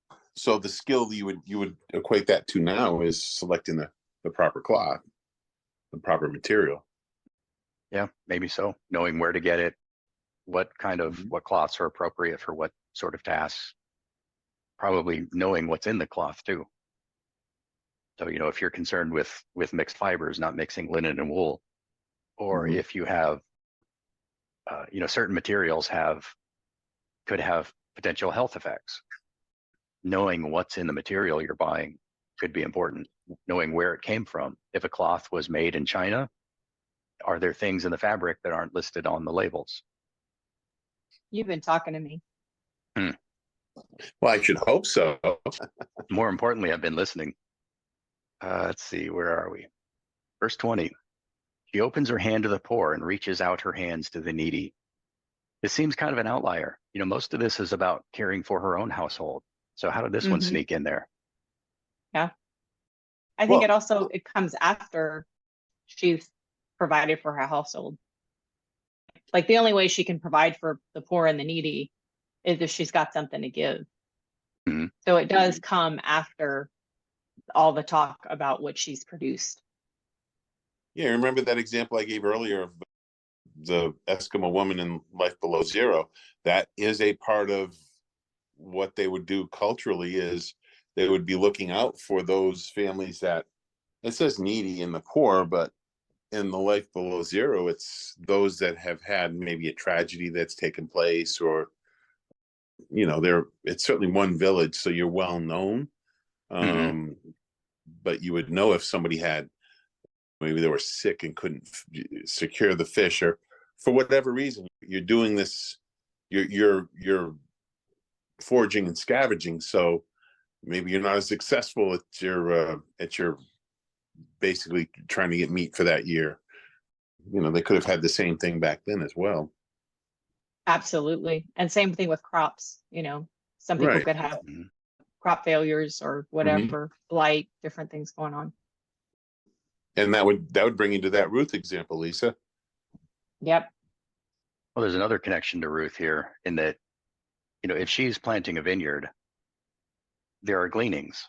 But So the skill you would equate that to now is selecting the proper cloth, the proper material. yeah, maybe so. Knowing where to get it, what kind of Mhm. what cloths are appropriate for what sort of tasks. Probably knowing what's in the cloth too. So, if you're concerned with mixed fibers, not mixing linen and wool, or Mhm. if you have, certain materials could have potential health effects. Knowing what's in the material you're buying could be important. Knowing where it came from. If a cloth was made in China, are there things in the fabric that aren't listed on the labels? You've been talking to me. Well, I should hope so. More importantly, I've been listening. Let's see, where are we? Verse 20. She opens her hand to the poor and reaches out her hands to the needy. This seems kind of an outlier. Most of this is about caring for her own household. So how did this one Mhm. sneak in there? Yeah. I think Well, it comes after she's provided for her household. Like the only way she can provide for the poor and the needy is if she's got something to give. Mhm. So it does come after all the talk about what she's produced. yeah, remember that example I gave earlier of the Eskimo woman in Life Below Zero? That is a part of what they would do culturally, is they would be looking out for those families that, it says needy and the poor, but in the Life Below Zero, it's those that have had maybe a tragedy that's taken place, or it's certainly one village, so you're well known. Mhm. But you would know if somebody had, maybe they were sick and couldn't secure the fish, or for whatever reason you're doing this, you're foraging and scavenging, so maybe you're not as successful at your basically trying to get meat for that year. They could have had the same thing back then as well. Absolutely. And same thing with crops. Some people Right. could have Mhm. crop failures or Mhm. whatever, blight, different things going on. And that would bring you to that Ruth example, Lisa. Yep. Well, there's another connection to Ruth here in that, if she's planting a vineyard, there are gleanings.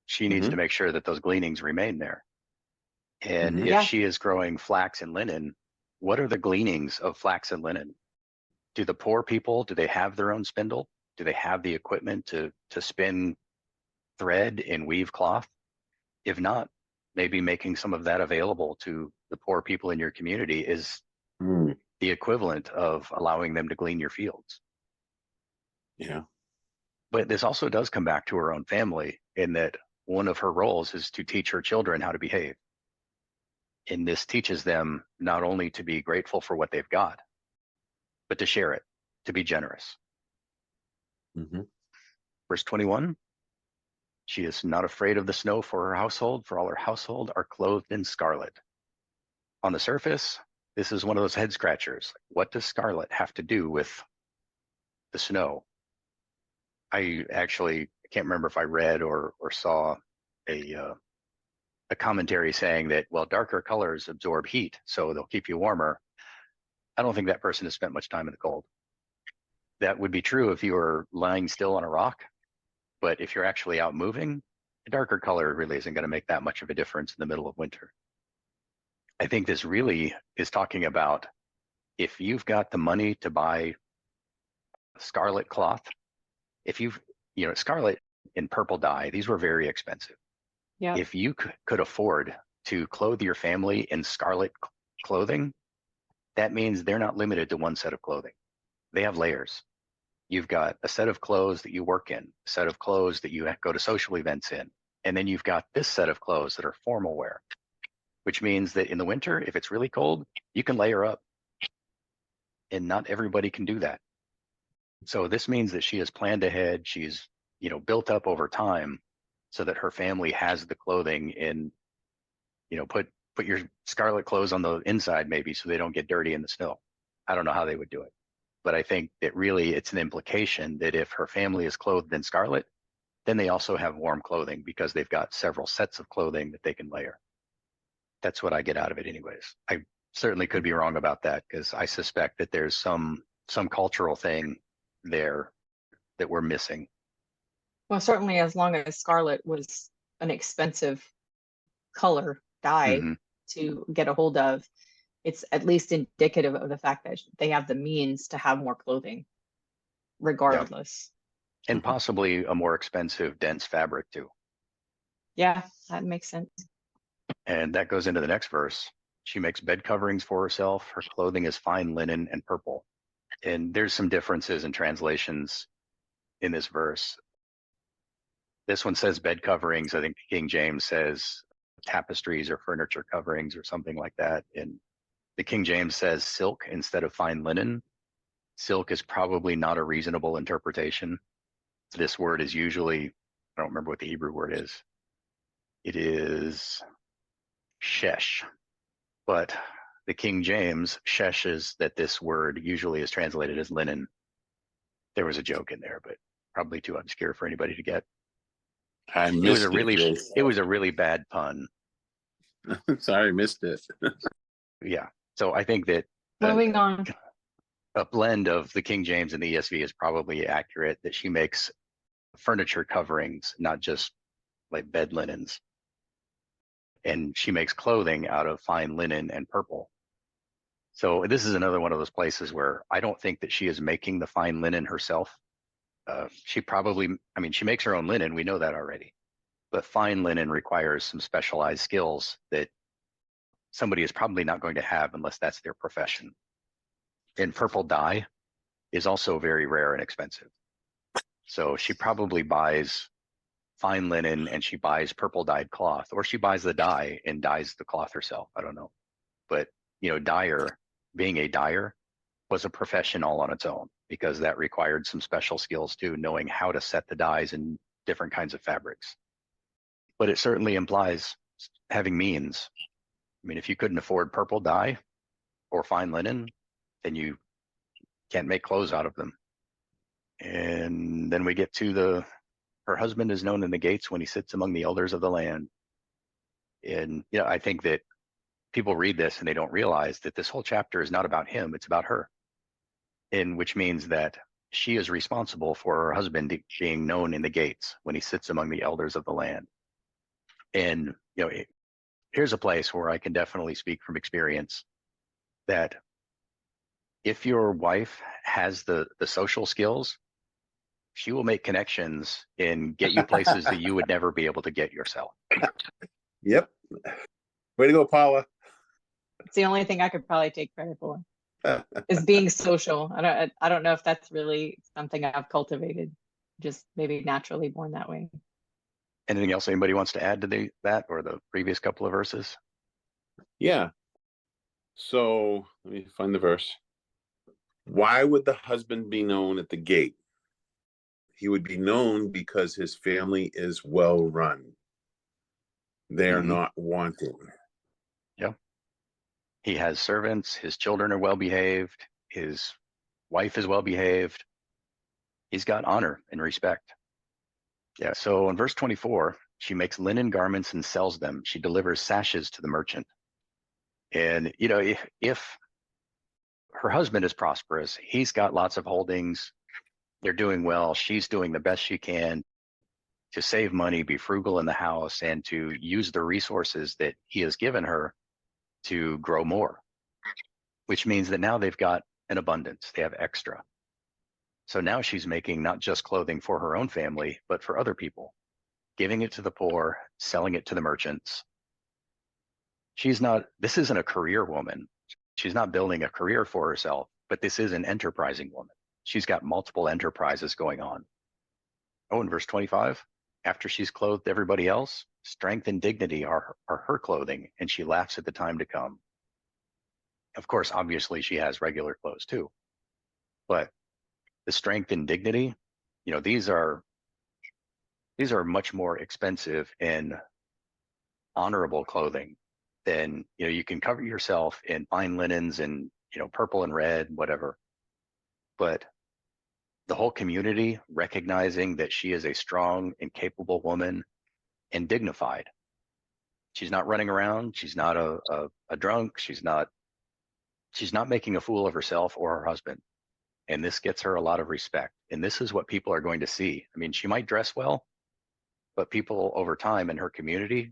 She needs to Hmm. make sure that those gleanings remain there. And Hmm. if Yeah. she is growing flax and linen, what are the gleanings of flax and linen? Do the poor people, do they have their own spindle? Do they have the equipment to spin thread and weave cloth? If not, maybe making some of that available to the poor people in your community is Mm. the equivalent of allowing them to glean your fields. Yeah. But this also does come back to her own family in that one of her roles is to teach her children how to behave. And this teaches them not only to be grateful for what they've got, but to share it, to be generous. Hmm. Verse 21, she is not afraid of the snow for her household, for all her household are clothed in scarlet. On the surface, this is one of those head scratchers. What does scarlet have to do with the snow? I actually can't remember if I read or saw a commentary saying that, well, darker colors absorb heat, so they'll keep you warmer. I don't think that person has spent much time in the cold. That would be true if you were lying still on a rock, but if you're actually out moving, a darker color really isn't going to make that much of a difference in the middle of winter. I think this really is talking about if you've got the money to buy scarlet cloth, if scarlet and purple dye, these were very expensive. Yep. If you could afford to clothe your family in scarlet clothing, that means they're not limited to one set of clothing. They have layers. You've got a set of clothes that you work in, a set of clothes that you go to social events in, and then you've got this set of clothes that are formal wear, which means that in the winter, if it's really cold, you can layer up. And not everybody can do that. So this means that she has planned ahead. She's, built up over time so that her family has the clothing in, put your scarlet clothes on the inside maybe so they don't get dirty in the snow. I don't know how they would do it. But I think that really it's an implication that if her family is clothed in scarlet, then they also have warm clothing because they've got several sets of clothing that they can layer. That's what I get out of it anyways. I certainly could be wrong about that because I suspect that there's some cultural thing there that we're missing. Well, certainly as long as scarlet was an expensive color dye Mhm. to get a hold of, it's at least indicative of the fact that they have the means to have more clothing regardless. And possibly a more expensive, dense fabric too. Yeah, that makes sense. And that goes into the next verse. She makes bed coverings for herself. Her clothing is fine linen and purple. And there's some differences in translations in this verse. This one says bed coverings. I think King James says tapestries or furniture coverings or something like that. And the King James says silk instead of fine linen. Silk is probably not a reasonable interpretation. This word is usually, I don't remember what the Hebrew word is. It is shesh. But the King James sheshes that this word usually is translated as linen. There was a joke in there, but probably too obscure for anybody to get. I It was missed a really, Jason. it was a really bad pun. Sorry, missed it. Yeah. So I think that Moving on. a blend of the King James and the ESV is probably accurate, that she makes furniture coverings, not just like bed linens. And she makes clothing out of fine linen and purple. So this is another one of those places where I don't think that she is making the fine linen herself. She probably, she makes her own linen. We know that already. But fine linen requires some specialized skills that somebody is probably not going to have unless that's their profession. And purple dye is also very rare and expensive. So she probably buys fine linen and she buys purple dyed cloth, or she buys the dye and dyes the cloth herself. I don't know. But, being a dyer was a profession all on its own because that required some special skills too, knowing how to set the dyes in different kinds of fabrics. But it certainly implies having means. If you couldn't afford purple dye or fine linen, then you can't make clothes out of them. And then we get to her husband is known in the gates when he sits among the elders of the land. And, I think that people read this and they don't realize that this whole chapter is not about him, it's about her. And which means that she is responsible for her husband being known in the gates when he sits among the elders of the land. And, here's a place where I can definitely speak from experience that if your wife has the social skills, she will make connections and get you places that you would never be able to get yourself. Yep. Way to go, Paula. It's the only thing I could probably take credit for is being social. I don't know if that's really something I've cultivated, just maybe naturally born that way. Anything else anybody wants to add to that or the previous couple of verses? Yeah. So let me find the verse. Why would the husband be known at the gate? He would be known because his family is well run. They are not wanting. Yeah. He has servants. His children are well behaved. His wife is well behaved. He's got honor and respect. Yeah. So in verse 24, she makes linen garments and sells them. She delivers sashes to the merchant. And, if her husband is prosperous, he's got lots of holdings. They're doing well. She's doing the best she can to save money, be frugal in the house, and to use the resources that he has given her to grow more, which means that now they've got an abundance. They have extra. So now she's making not just clothing for her own family, but for other people, giving it to the poor, selling it to the merchants. This isn't a career woman. She's not building a career for herself, but this is an enterprising woman. she's got multiple enterprises going on. Oh, in verse 25, after she's clothed everybody else, strength and dignity are her clothing, and she laughs at the time to come. Of course, obviously, she has regular clothes too. But the strength and dignity, these are much more expensive and honorable clothing than, you can cover yourself in fine linens and, purple and red, whatever. But the whole community recognizing that she is a strong and capable woman and dignified. She's not running around. She's not a drunk. She's not making a fool of herself or her husband. And this gets her a lot of respect. And this is what people are going to see. I mean, she might dress well, but people over time in her community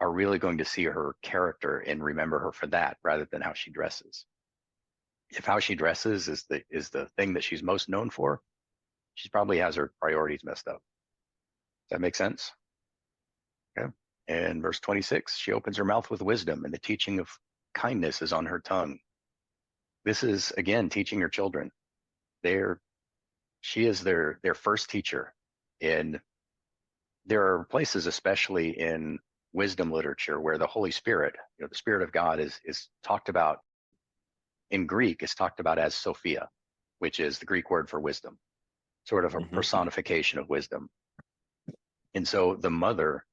are really going to see her character and remember her for that rather than how she dresses. If how she dresses is the thing that she's most known for, she probably has her priorities messed up. Does that make sense? Okay. And verse 26, she opens her mouth with wisdom, and the teaching of kindness is on her tongue. This is, again, teaching her children. She is their first teacher. And there are places, especially in wisdom literature, where the Holy Spirit, the Spirit of God is talked about. In Greek, it's talked about as Sophia, which is the Greek word for wisdom, sort of a personification of wisdom. And so the mother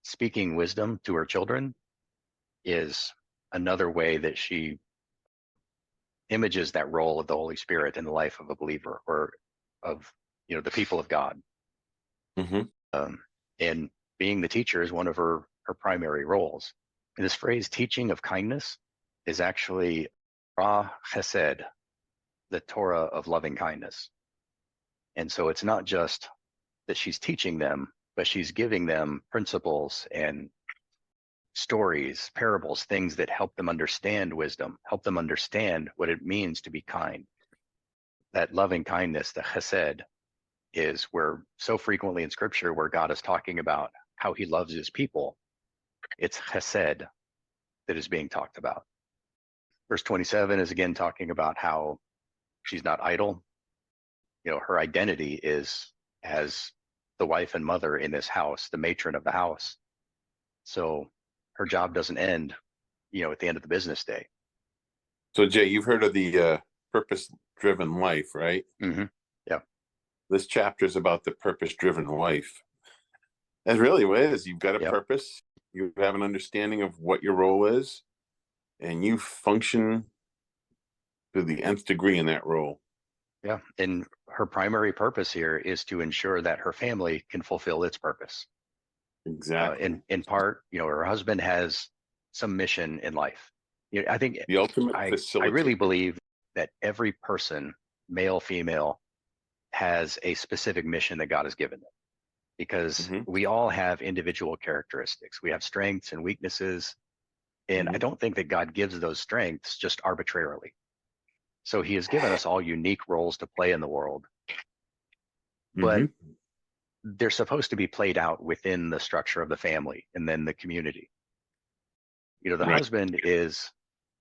speaking wisdom to her children is another way that she images that role of the Holy Spirit in the life of a believer or of, the people of God. And being the teacher is one of her primary roles. And this phrase, teaching of kindness, is actually Torah Chesed, the Torah of loving kindness. And so it's not just that she's teaching them, but she's giving them principles and stories, parables, things that help them understand wisdom, help them understand what it means to be kind. That loving kindness, the Chesed, is where so frequently in Scripture where God is talking about how he loves his people, it's Chesed that is being talked about. Verse 27 is again talking about how she's not idle. Her identity is as the wife and mother in this house, the matron of the house. So her job doesn't end, at the end of the business day. So Jay, you've heard of the purpose-driven life, right? Mm-hmm. Yeah. This chapter is about the purpose-driven life. That's really what it is. You've got a purpose. You have an understanding of what your role is, and you function to the nth degree in that role. Yeah. And her primary purpose here is to ensure that her family can fulfill its purpose. Exactly. In part, her husband has some mission in life. I think the ultimate I facilitator. really believe that every person, male, female, has a specific mission that God has given them, because we all have individual characteristics. We have strengths and weaknesses. And I don't think that God gives those strengths just arbitrarily. So he has given us all unique roles to play in the world, but they're supposed to be played out within the structure of the family and then the community. The husband is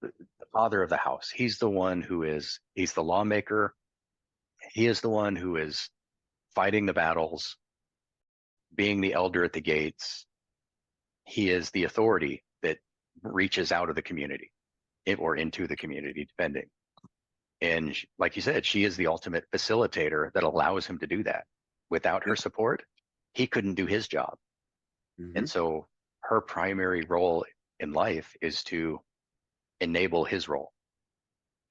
the father of the house. He's the one he's the lawmaker. He is the one who is fighting the battles, being the elder at the gates. He is the authority that reaches out of the community or into the community, depending. And like you said, she is the ultimate facilitator that allows him to do that. Without her support, he couldn't do his job. And so her primary role in life is to enable his role.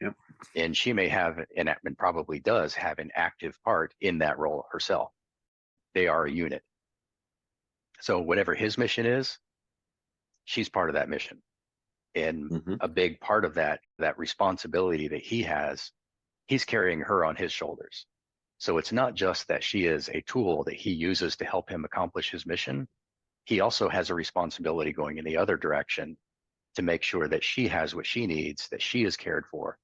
Yep. And she may have, and probably does have, an active part in that role herself. They are a unit. So whatever his mission is, she's part of that mission. And a big part of that responsibility that he has, he's carrying her on his shoulders. So it's not just that she is a tool that he uses to help him accomplish his mission. He also has a responsibility going in the other direction to make sure that she has what she needs, that she is cared for,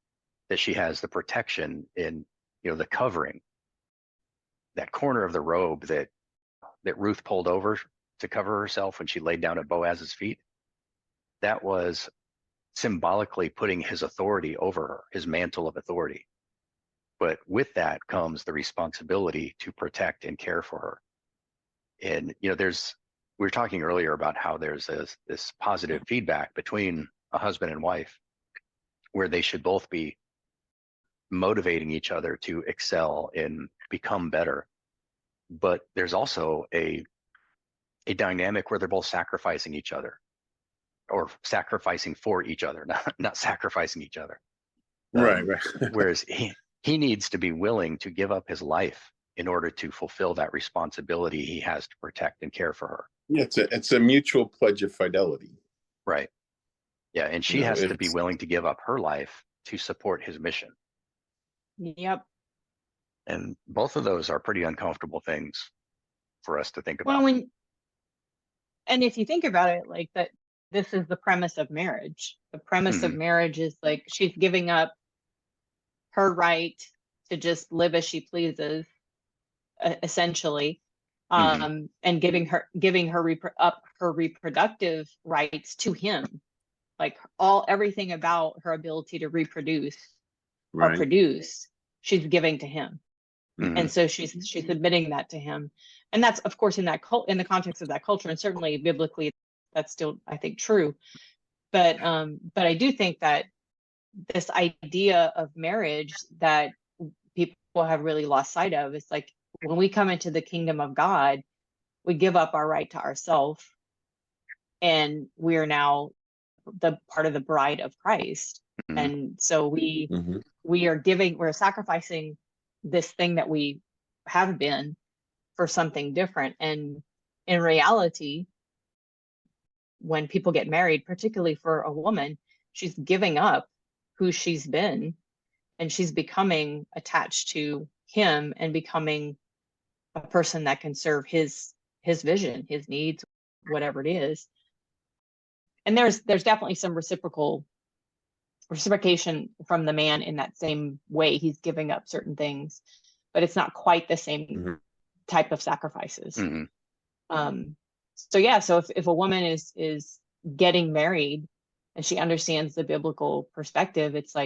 that she has the protection in, the covering, that corner of the robe that Ruth pulled over to cover herself when she laid down at Boaz's feet. That was symbolically putting his authority over her, his mantle of authority. But with that comes the responsibility to protect and care for her. And, we were talking earlier about how there's this positive feedback between a husband and wife where they should both be motivating each other to excel and become better. But there's also a dynamic where they're both sacrificing each other, or sacrificing for each other, not sacrificing each other. Right. Whereas he needs to be willing to give up his life in order to fulfill that responsibility he has to protect and care for her. Yeah, it's a mutual pledge of fidelity. Right. Yeah, and she has to be willing to give up her life to support his mission. Yep. And both of those are pretty uncomfortable things for us to think about. Well, and if you think about it like that, this is the premise of marriage. The premise of marriage is like she's giving up her right to just live as she pleases, essentially, and giving her up her reproductive rights to him, like everything about her ability to reproduce or produce, she's giving to him. And so she's admitting that to him. And that's, of course, in the context of that culture, and certainly biblically, that's still, I think, true. But I do think that this idea of marriage that people have really lost sight of is like, when we come into the kingdom of God, we give up our right to ourselves, and we are now the part of the bride of Christ. And so we're sacrificing this thing that we have been for something different. And in reality, when people get married, particularly for a woman, she's giving up who she's been, and she's becoming attached to him and becoming a person that can serve his vision, his needs, whatever it is. And there's definitely some reciprocation from the man in that same way. He's giving up certain things, but it's not quite the same type of sacrifices. So if a woman is getting married and she understands the biblical perspective, it's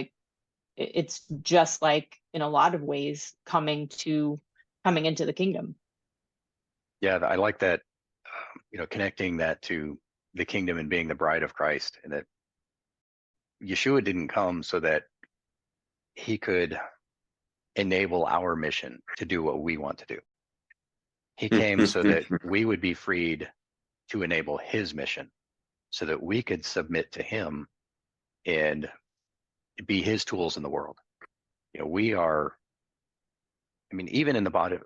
just like, in a lot of ways, coming into the kingdom. Yeah, I like that, connecting that to the kingdom and being the bride of Christ, and that Yeshua didn't come so that he could enable our mission to do what we want to do. He came so that we would be freed to enable his mission, so that we could submit to him and be his tools in the world. We are, even in the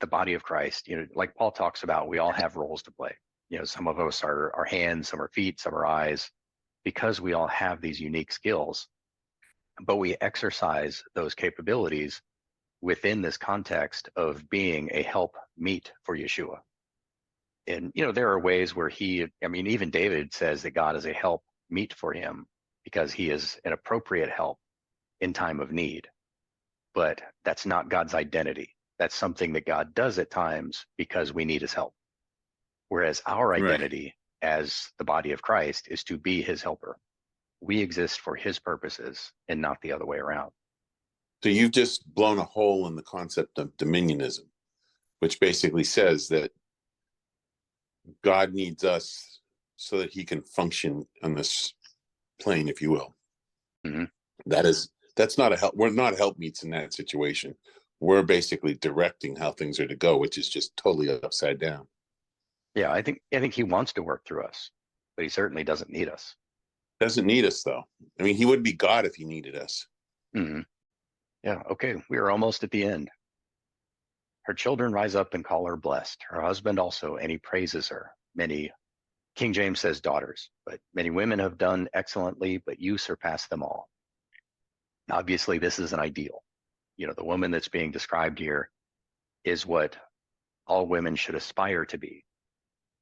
body of Christ, like Paul talks about, we all have roles to play. Some of us are hands, some are feet, some are eyes, because we all have these unique skills, but we exercise those capabilities within this context of being a help meet for Yeshua. And, there are ways where even David says that God is a help meet for him because he is an appropriate help in time of need. But that's not God's identity. That's something that God does at times because we need his help. Whereas our identity as the body of Christ is to be his helper. We exist for his purposes and not the other way around. So you've just blown a hole in the concept of dominionism, which basically says that God needs us so that he can function on this plane, if you will. That's not a help. We're not helpmeets in that situation. We're basically directing how things are to go, which is just totally upside down. Yeah, I think he wants to work through us, but he certainly doesn't need us. Doesn't need us, though. He would be God if he needed us. Yeah, okay, we are almost at the end. Her children rise up and call her blessed, her husband also, and he praises her. Many, King James says daughters, but many women have done excellently, but you surpass them all. Obviously, this is an ideal. The woman that's being described here is what all women should aspire to be.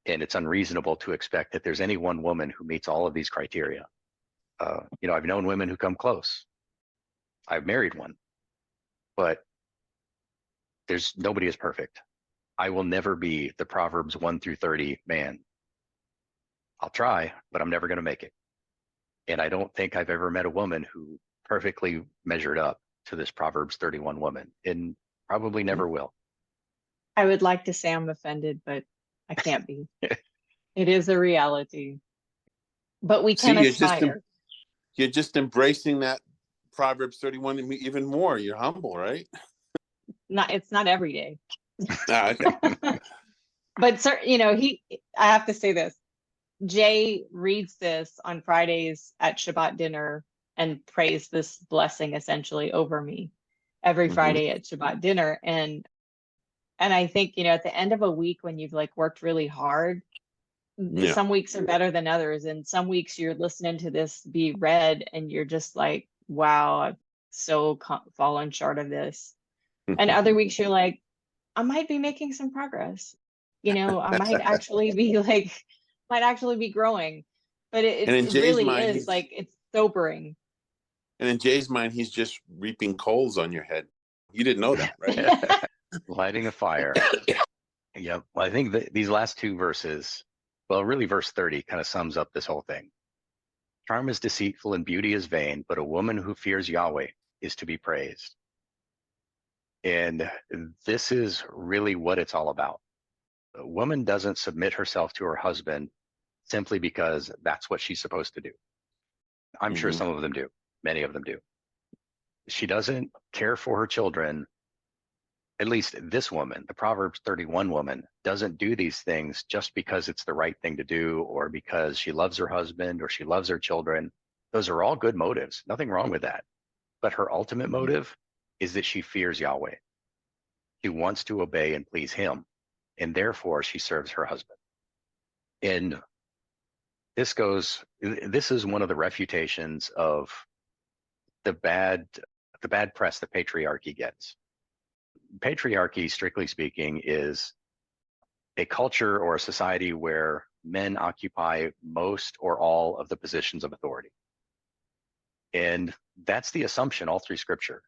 And it's unreasonable to expect that there's any one woman who meets all of these criteria. I've known women who come close. I've married one, but nobody is perfect. I will never be the Proverbs 1-30 man. I'll try, but I'm never going to make it. And I don't think I've ever met a woman who perfectly measured up to this Proverbs 31 woman, and probably never will. I would like to say I'm offended, but I can't be. It is a reality. But we See, can aspire. you're just embracing that Proverbs 31 even more. You're humble, right? It's not every day. Okay. But sir, I have to say this. Jay reads this on Fridays at Shabbat dinner and prays this blessing essentially over me every Friday at Shabbat dinner. And I think, at the end of a week when you've like worked really hard, Yeah. some weeks are better than others. And some weeks you're listening to this be read and you're just like, wow, I've so fallen short of this. And other weeks you're like, I might be making some progress. I might actually be growing. But And in it Jay's really mind, is like, it's sobering. And in Jay's mind, he's just reaping coals on your head. You didn't know that, right? Lighting a fire. Yep. Well, I think that these last two verses, well, really verse 30 kind of sums up this whole thing. Charm is deceitful and beauty is vain, but a woman who fears Yahweh is to be praised. And this is really what it's all about. A woman doesn't submit herself to her husband simply because that's what she's supposed to do. I'm sure some of them do. Many of them do. She doesn't care for her children. At least this woman, the Proverbs 31 woman, doesn't do these things just because it's the right thing to do or because she loves her husband or she loves her children. Those are all good motives. Nothing wrong with that. But her ultimate motive is that she fears Yahweh. She wants to obey and please him, and therefore she serves her husband. And this is one of the refutations of the bad press that patriarchy gets. Patriarchy, strictly speaking, is a culture or a society where men occupy most or all of the positions of authority. And that's the assumption all through scripture.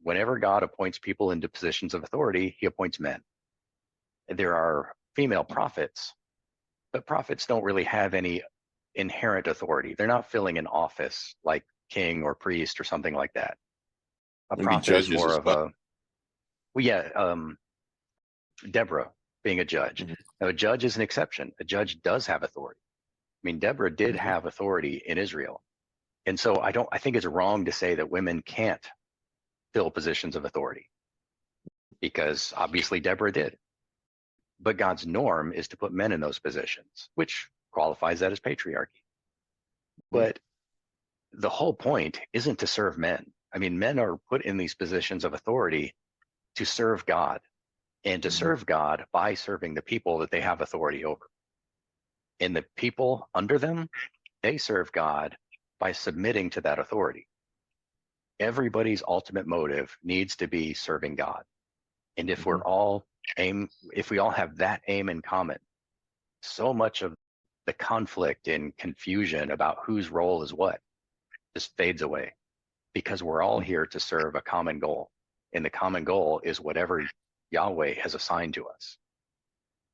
Whenever God appoints people into positions of authority, he appoints men. There are female prophets, but prophets don't really have any inherent authority. They're not filling an office like king or priest or something like that. A Maybe prophet is judges more as of well. Deborah being a judge. Now, a judge is an exception. A judge does have authority. I mean, Deborah did have authority in Israel. And so I think it's wrong to say that women can't fill positions of authority because obviously Deborah did. But God's norm is to put men in those positions, which qualifies that as patriarchy. But the whole point isn't to serve men. I mean, men are put in these positions of authority to serve God and to serve God by serving the people that they have authority over. And the people under them, they serve God by submitting to that authority. Everybody's ultimate motive needs to be serving God. And if we all have that aim in common, so much of the conflict and confusion about whose role is what just fades away because we're all here to serve a common goal. And the common goal is whatever Yahweh has assigned to us.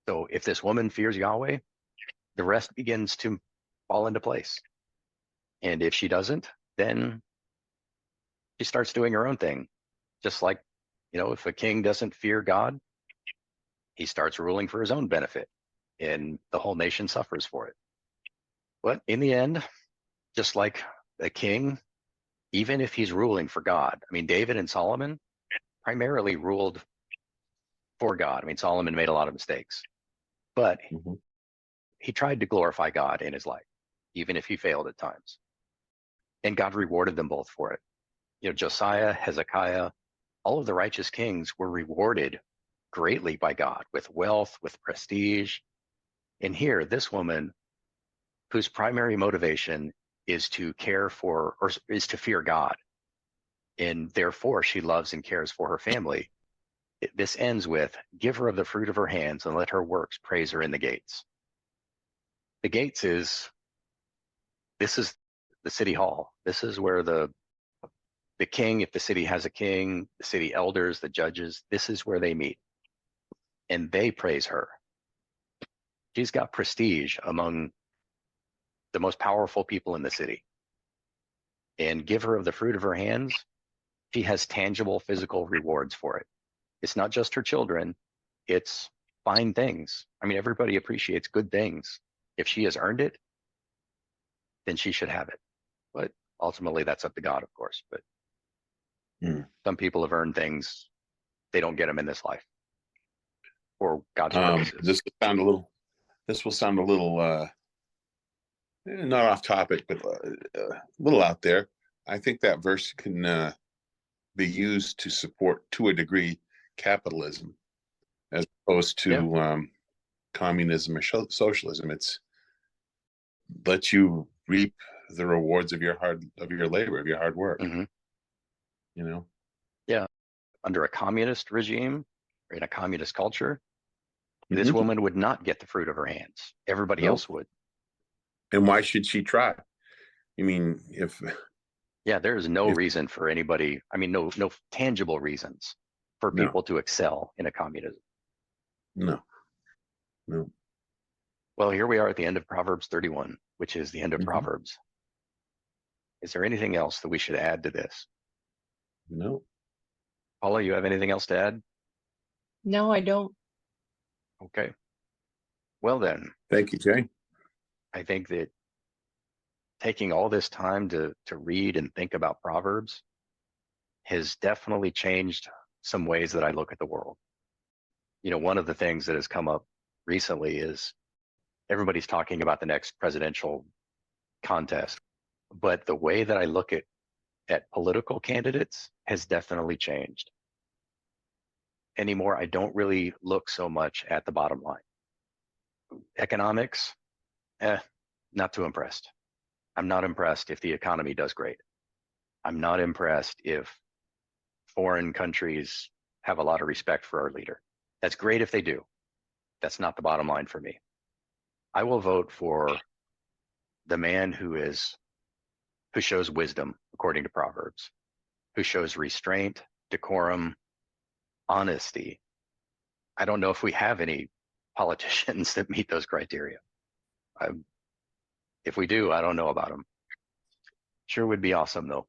So if this woman fears Yahweh, the rest begins to fall into place. And if she doesn't, then she starts doing her own thing. Just like, if a king doesn't fear God, he starts ruling for his own benefit and the whole nation suffers for it. But in the end, just like a king, even if he's ruling for God, I mean, David and Solomon primarily ruled for God. I mean, Solomon made a lot of mistakes, but he tried to glorify God in his life, even if he failed at times. And God rewarded them both for it. Josiah, Hezekiah, all of the righteous kings were rewarded greatly by God with wealth, with prestige. And here, this woman, whose primary motivation is to care for, or is to fear God, and therefore she loves and cares for her family. This ends with, give her of the fruit of her hands and let her works praise her in the gates. The gates this is the city hall. This is where the king, if the city has a king, the city elders, the judges, this is where they meet. And they praise her. She's got prestige among the most powerful people in the city. And give her of the fruit of her hands. she has tangible physical rewards for it. It's not just her children, it's fine things. I mean, everybody appreciates good things. If she has earned it, then she should have it. But ultimately, that's up to God, of course. But some people have earned things, they don't get them in this life for God's purposes. This will sound a little not off topic, but a little out there. I think that verse can be used to support, to a degree, capitalism, as opposed to communism or socialism. It's let you reap the rewards of your labor, of your hard work. Mm-hmm. You know. Yeah, under a communist regime or in a communist culture, this woman would not get the fruit of her hands. Everybody else would. And why should she try? I mean, there is no reason for anybody. I mean, no tangible reasons for people to excel in a communism. No. Well, here we are at the end of Proverbs 31, which is the end of Proverbs. Is there anything else that we should add to this? No. Paula, you have anything else to add? No, I don't. Okay. Well then. Thank you, Jay. I think that taking all this time to read and think about Proverbs has definitely changed some ways that I look at the world. You know, one of the things that has come up recently is everybody's talking about the next presidential contest, but the way that I look at political candidates has definitely changed. Anymore, I don't really look so much at the bottom line. Economics, not too impressed. I'm not impressed if the economy does great. I'm not impressed if foreign countries have a lot of respect for our leader. That's great if they do. That's not the bottom line for me. I will vote for the man who shows wisdom, according to Proverbs, who shows restraint, decorum, honesty. I don't know if we have any politicians that meet those criteria. If we do, I don't know about them. Sure would be awesome though.